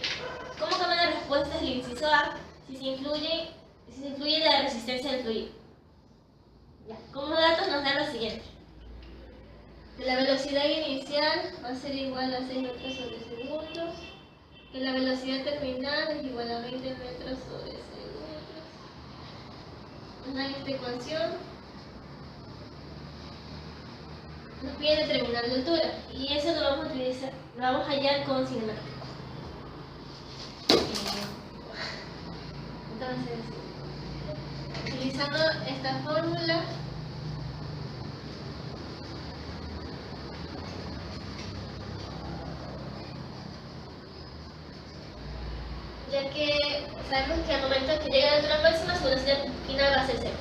Speaker 2: ¿Cómo cambian las respuestas del inciso A si se incluye la resistencia del fluido? Ya. Como datos nos dan lo siguiente. Que la velocidad inicial va a ser igual a 6 metros sobre segundos. Que la velocidad terminal es igual a 20 metros sobre segundos. Nos dan esta ecuación. Nos pide determinar la altura. Y eso lo vamos a utilizar, lo vamos a hallar con cinemática. Entonces, utilizando esta fórmula, ya que sabemos que al momento que llega a la altura máxima, su velocidad final va a ser 0.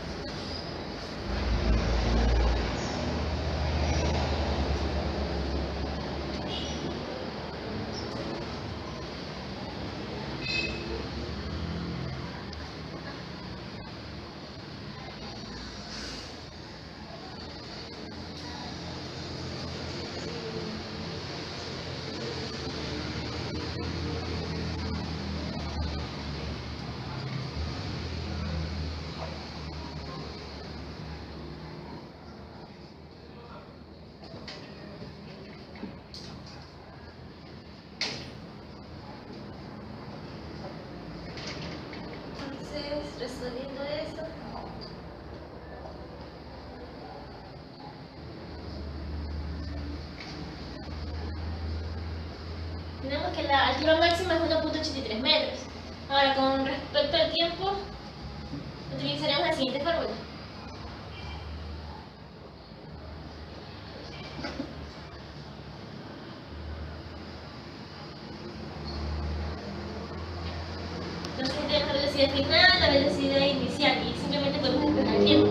Speaker 2: tenemos que la altura máxima es 1.83 metros. Ahora, con respecto al tiempo, utilizaremos la siguiente fórmula. Entonces tenemos la velocidad final, la velocidad inicial y simplemente podemos despejar el tiempo.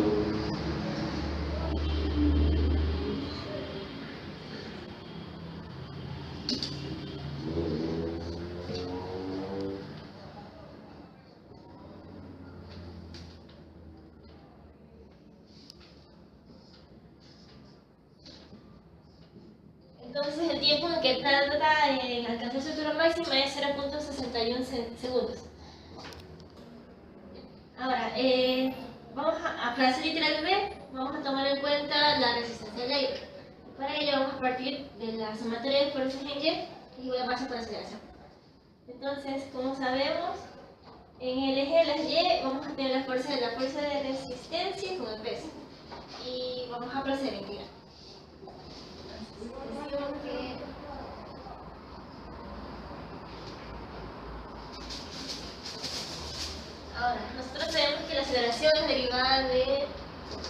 Speaker 2: Entonces el tiempo en que tarda en alcanzar su altura máxima es 0.61 segundos. Ahora, para hacer literal B, vamos a tomar en cuenta la resistencia del aire. Para ello vamos a partir de la sumatoria de fuerzas en Y igual a masa por aceleración. Entonces, como sabemos, en el eje de las Y vamos a tener la fuerza de resistencia con el peso. Y vamos a proceder a integrar. Decimos que ahora, nosotros sabemos que la aceleración es derivada de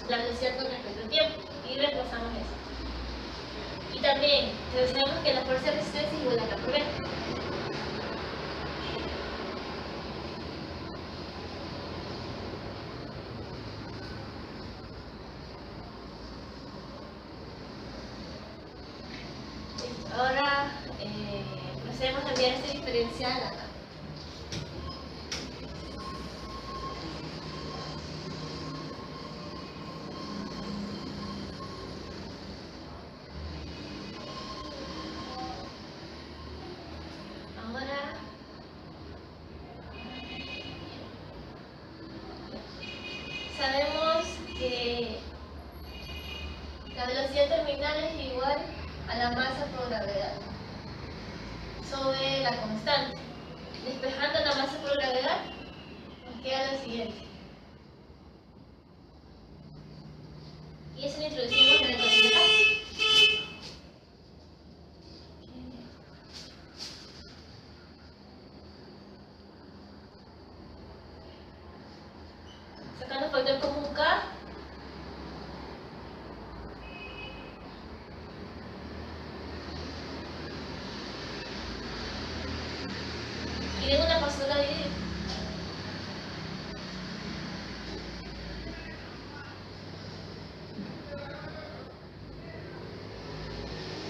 Speaker 2: la velocidad con respecto al tiempo y reemplazamos eso. Y también sabemos que la fuerza de resistencia es igual a la por B. Ahora procedemos a enviar este diferencial acá. Ahora sabemos que la velocidad terminal es igual a la masa por gravedad sobre la constante. Despejando la masa por gravedad, nos queda lo siguiente. Y eso lo introducimos en el cocinar. Sacando factor común K. Y de una pasada a dividir.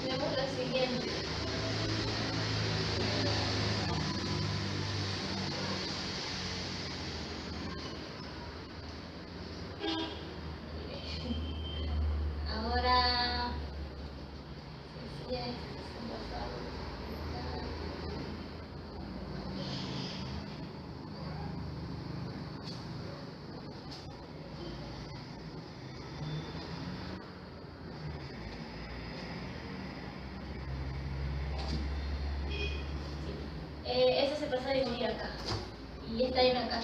Speaker 2: Tenemos lo siguiente. Ahora eso se pasa a dividir acá. Y esta hay acá.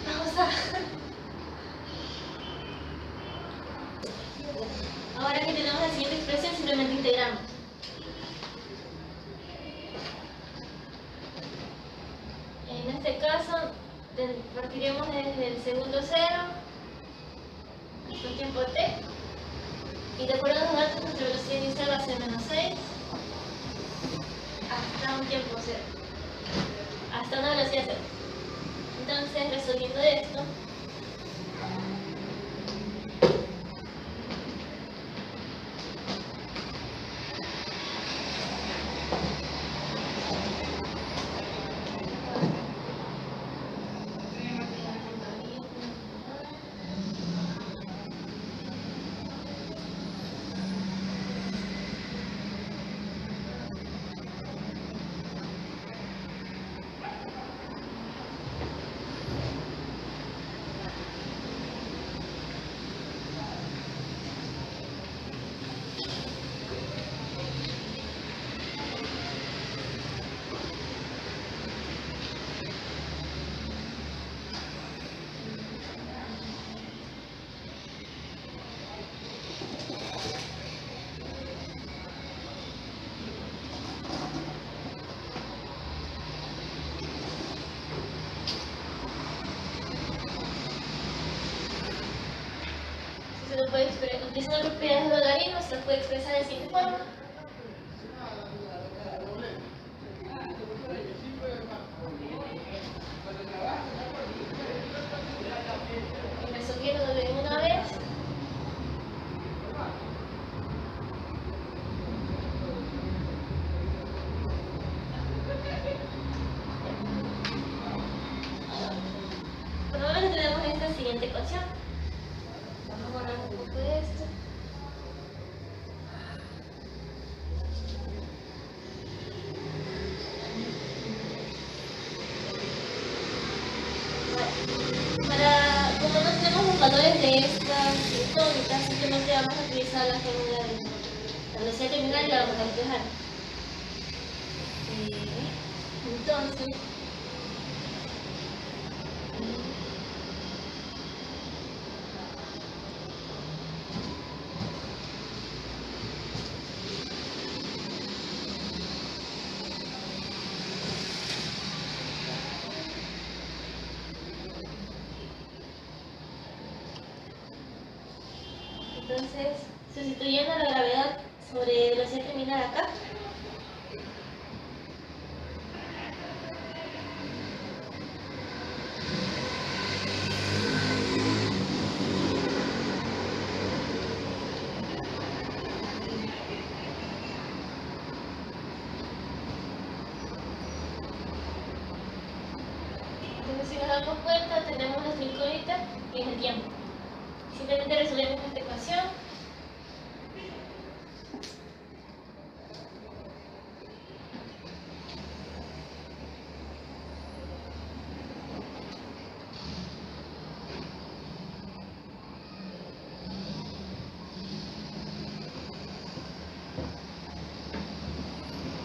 Speaker 2: Vamos a... Ahora que tenemos la siguiente expresión, simplemente integramos. En este caso, partiremos desde el segundo cero hasta un tiempo t. Y de acuerdo a los datos, nuestra velocidad inicial va a ser menos 6 hasta un tiempo cero. Hasta una velocidad cero. Entonces, resolviendo esto, utilizando propiedades de logaritmos, se puede expresar de la siguiente forma. Y resolviéndolo de una vez. Por lo menos tenemos esta siguiente ecuación. Vamos a borrar un poco de esto. Como no tenemos los valores de estas incógnitas, simplemente vamos a utilizar la fórmula de la velocidad terminal y la vamos a despejar. Entonces, sustituyendo la gravedad sobre velocidad terminal acá, entonces si nos damos cuenta tenemos nuestra incógnita que es el tiempo. Simplemente resolvemos esta ecuación.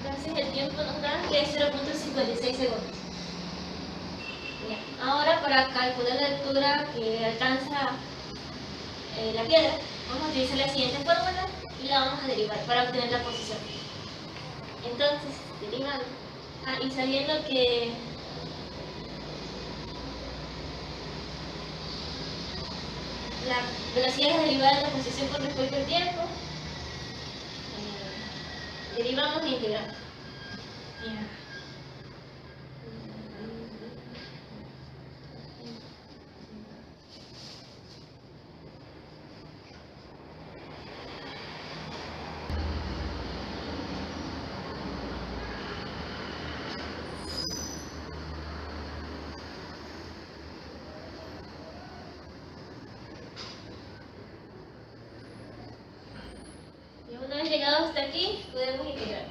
Speaker 2: Entonces el tiempo nos da que es 0.56 segundos. Ya. Ahora para calcular la altura que alcanza la piedra, vamos a utilizar la siguiente fórmula y la vamos a derivar para obtener la posición. Entonces, derivando, y sabiendo que la velocidad es derivada de la posición con respecto al tiempo, derivamos e integramos. Ya. Una vez llegados hasta aquí, podemos integrar.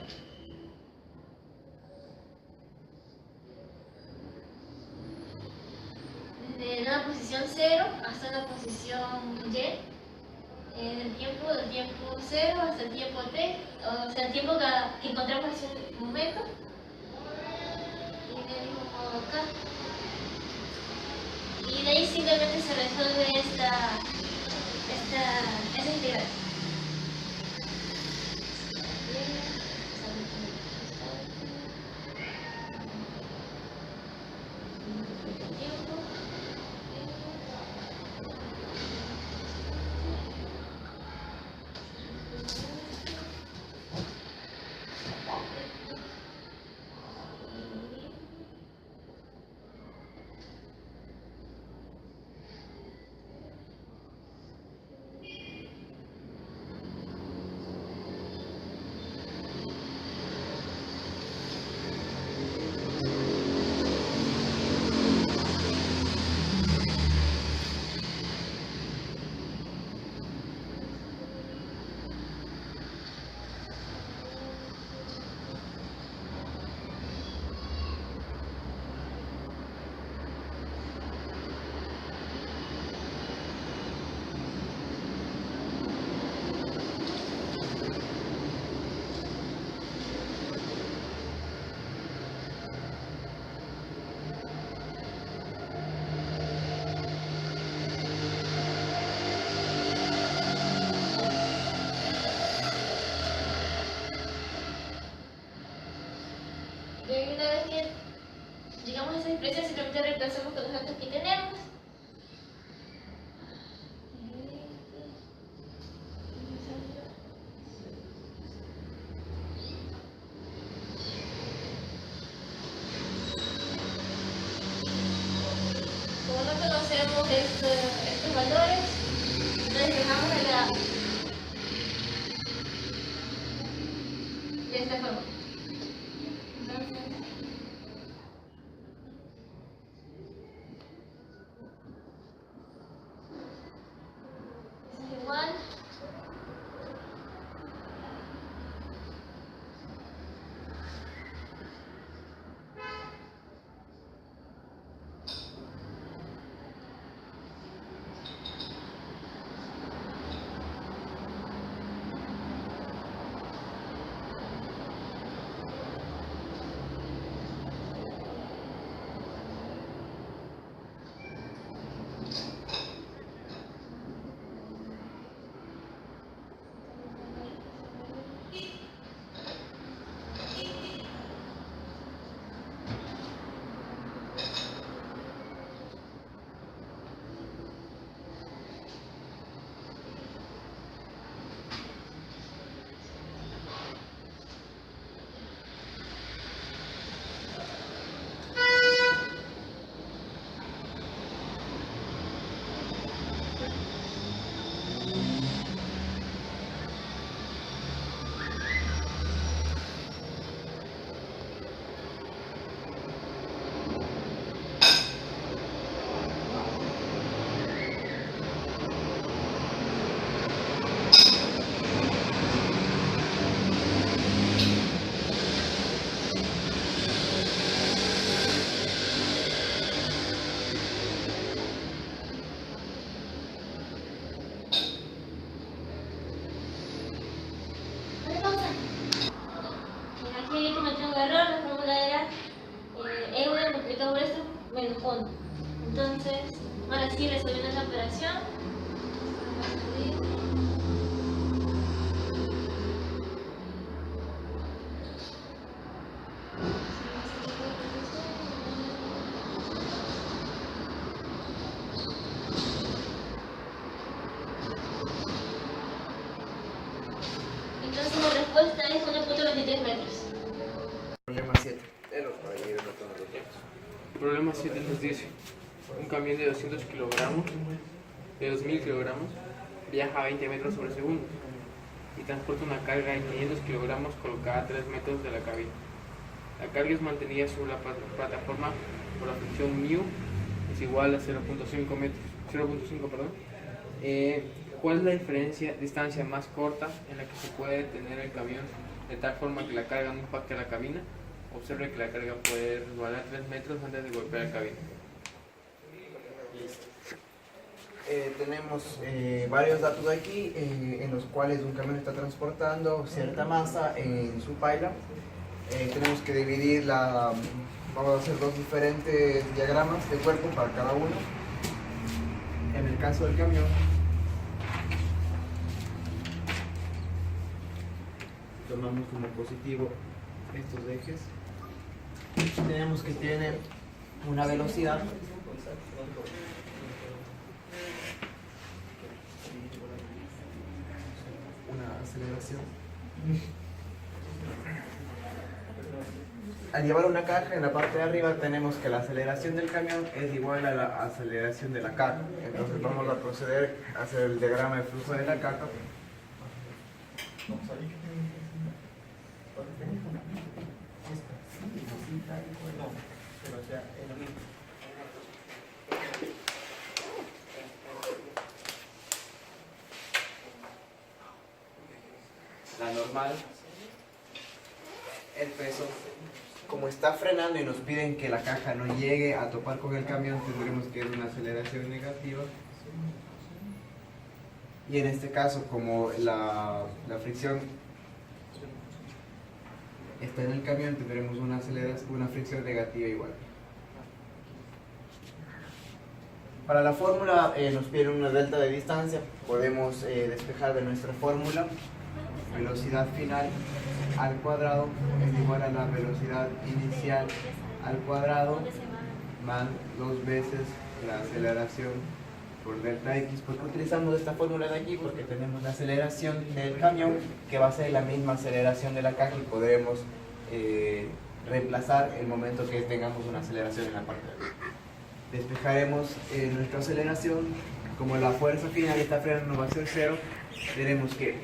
Speaker 2: Desde una posición 0 hasta una posición y, del tiempo 0 hasta el tiempo t, o sea, el tiempo que encontramos hace un momento. Y del mismo modo acá. Y de ahí simplemente se resuelve esta integral. Y una vez que llegamos a esa expresión, simplemente reemplazamos con los datos que tenemos. tenemos estos valores, entonces dejamos el gráfico de esta forma. Entonces, es igual. Aquí cometí un error, la fórmula era E1 multiplicado por esto menos 1. Entonces, ahora sí resolviendo esa operación. Entonces la respuesta es 1.23 metros.
Speaker 5: Problema 7. Para ir anotando los datos.
Speaker 4: Problema 7 nos dice, un camión de 200 kilogramos, de 2000 kilogramos, viaja a 20 metros sobre segundo y transporta una carga de 500 kilogramos colocada a 3 metros de la cabina. La carga es mantenida sobre la plataforma por la fricción μ es igual a 0.5 metros. ¿Cuál es la distancia más corta en la que se puede detener el camión de tal forma que la carga no impacte a la cabina? Observe que la carga puede resbalar 3 metros antes de golpear la cabina.
Speaker 1: Tenemos varios datos aquí en los cuales un camión está transportando cierta masa en su paila. Tenemos que dividir vamos a hacer dos diferentes diagramas de cuerpo para cada uno. En el caso del camión, tomamos como positivo estos ejes. Tenemos que tener una velocidad una aceleración. Al llevar una caja en la parte de arriba tenemos que la aceleración del camión es igual a la aceleración de la caja. Entonces vamos a proceder a hacer el diagrama de flujo de la caja. La normal, el peso. Como está frenando y nos piden que la caja no llegue a topar con el camión, tendremos que ir a una aceleración negativa. Y en este caso, como la fricción está en el camión, tendremos una fricción negativa igual. Para la fórmula nos piden una delta de distancia. Podemos despejar de nuestra fórmula. Velocidad final al cuadrado es igual a la velocidad inicial al cuadrado más 2 veces la aceleración por delta x. ¿Por qué utilizamos esta fórmula de aquí? Porque tenemos la aceleración del camión que va a ser la misma aceleración de la caja y podremos reemplazar el momento que tengamos una aceleración en la parte de arriba. Despejaremos nuestra aceleración. Como la fuerza final de esta freno no va a ser cero, tenemos que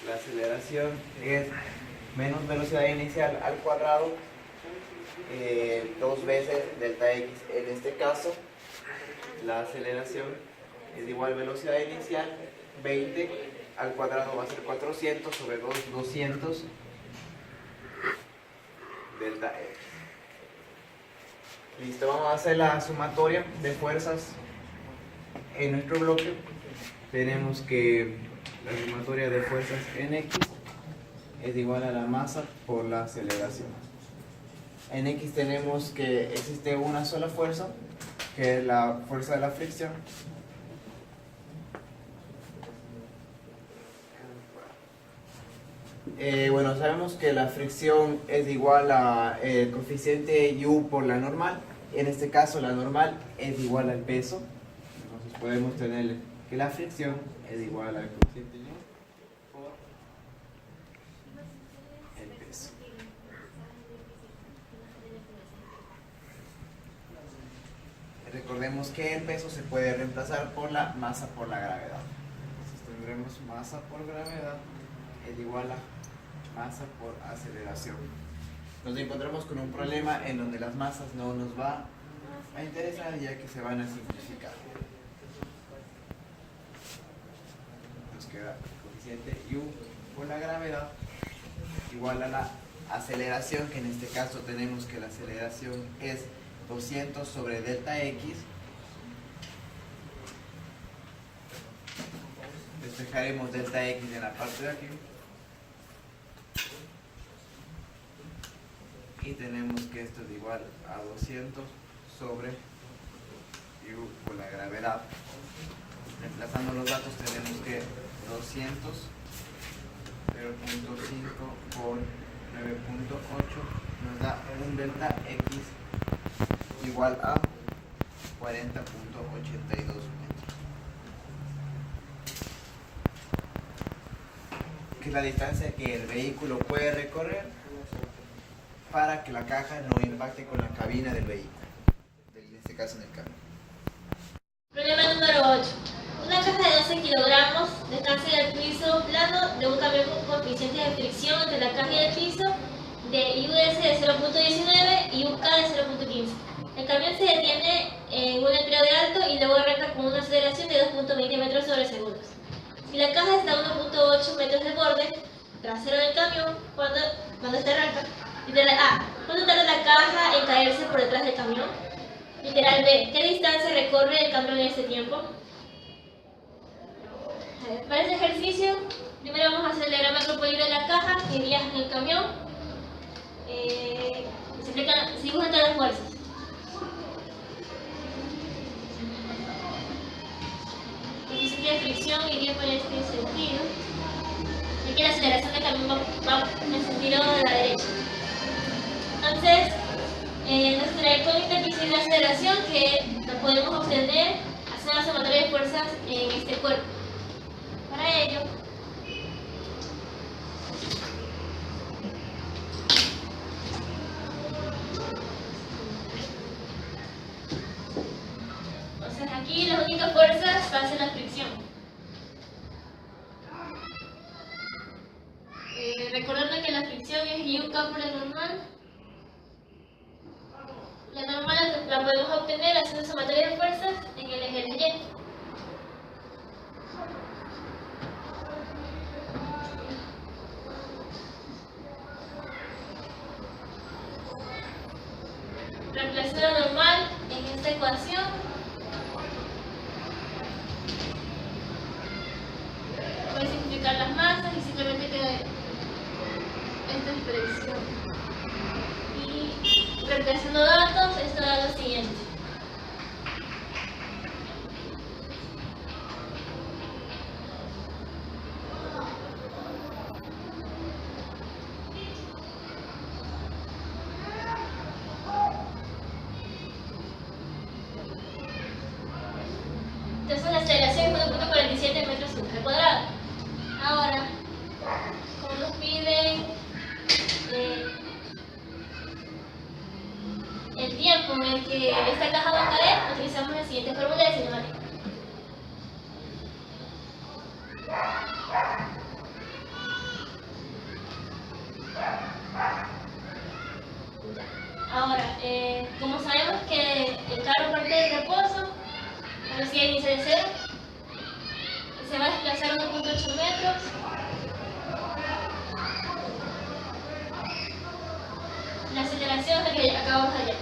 Speaker 1: la aceleración es menos velocidad inicial al cuadrado, 2 veces delta x. En este caso, la aceleración es igual a velocidad inicial, 20 al cuadrado va a ser 400 sobre 200 delta x. Listo, vamos a hacer la sumatoria de fuerzas en nuestro bloque. Tenemos que la sumatoria de fuerzas en x es igual a la masa por la aceleración. En x tenemos que existe una sola fuerza, que es la fuerza de la fricción. Bueno, sabemos que la fricción es igual a el coeficiente U por la normal. En este caso la normal es igual al peso. Entonces podemos tener que la fricción es igual al coeficiente U por el peso. Recordemos que el peso se puede reemplazar por la masa por la gravedad. Entonces tendremos masa por gravedad es igual a masa por aceleración. Nos encontramos con un problema en donde las masas no nos va a interesar, ya que se van a simplificar. Nos queda el coeficiente U por la gravedad igual a la aceleración, que en este caso tenemos que la aceleración es 200 sobre delta x. Despejaremos delta x en la parte de aquí. Y tenemos que esto es igual a 200 sobre U por la gravedad. Reemplazando los datos tenemos que 200 0.5 por 9.8 nos da un delta x igual a 40.82 metros. Que es la distancia que el vehículo puede recorrer para que la caja no impacte con la cabina del vehículo, en este caso en el camión.
Speaker 2: Problema número 8. Una caja de 12 kilogramos descansa en el piso plano de un camión con coeficiente de fricción entre la caja y el piso de US de 0.19 y UK de 0.15. El camión se detiene en un empleo de alto y luego arranca con una aceleración de 2.20 metros sobre segundos. Si la caja está a 1.8 metros del borde trasero del camión cuando este arranca, literal A, ¿cuánto tarda la caja en caerse por detrás del camión? Literal B, ¿qué distancia recorre el camión en este tiempo? Para este ejercicio, primero vamos a hacer el diagrama cropolino de la caja que iría en el camión. Se dibujan todas las fuerzas. Coeficiente de fricción iría por este sentido. Aquí la aceleración del camión va en el sentido de la derecha. Entonces, nuestra incógnita aquí es la aceleración que la podemos obtener haciendo la sumatoria de fuerzas en este cuerpo. Para ello, entonces aquí las únicas fuerzas hacen la fricción. Recordando que la fricción es UK por la normal. La normal la podemos obtener haciendo sumatoria de fuerzas en el eje de Y. Reemplazar la normal en esta ecuación. Voy a simplificar las masas y simplemente queda esta expresión. Y reemplazando datos, esto da lo siguiente. Entonces la aceleración es 1.47 metros al cuadrado. Ahora, esta caja va a caer, utilizamos la siguiente fórmula de cinemática. Ahora, como sabemos que el carro parte del reposo, la velocidad inicial es 0, se va a desplazar 1.8 metros. La aceleración es la que acabamos de hallar.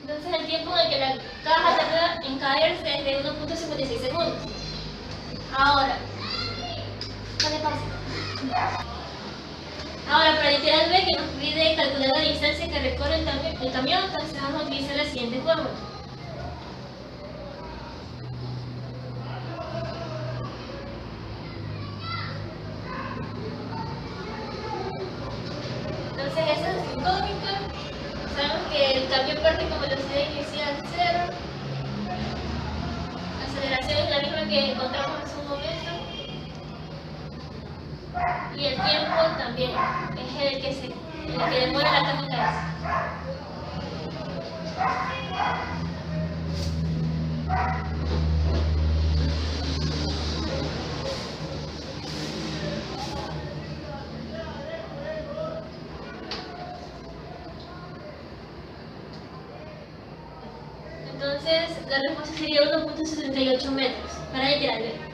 Speaker 2: Entonces el tiempo en el que la caja tarda en caerse es de 1.56 segundos. Ahora, dale pausa. Ahora, para el literal B que nos pide calcular la distancia que recorre el camión, entonces vamos a utilizar la siguiente fórmula. Entonces esa es la incógnita. Sabemos que el camión parte con velocidad inicial 0. La aceleración es la misma que encontramos hace un momento. Y el tiempo también es el que demora la caja en caerse. Entonces la respuesta sería 1.68 metros para literal B.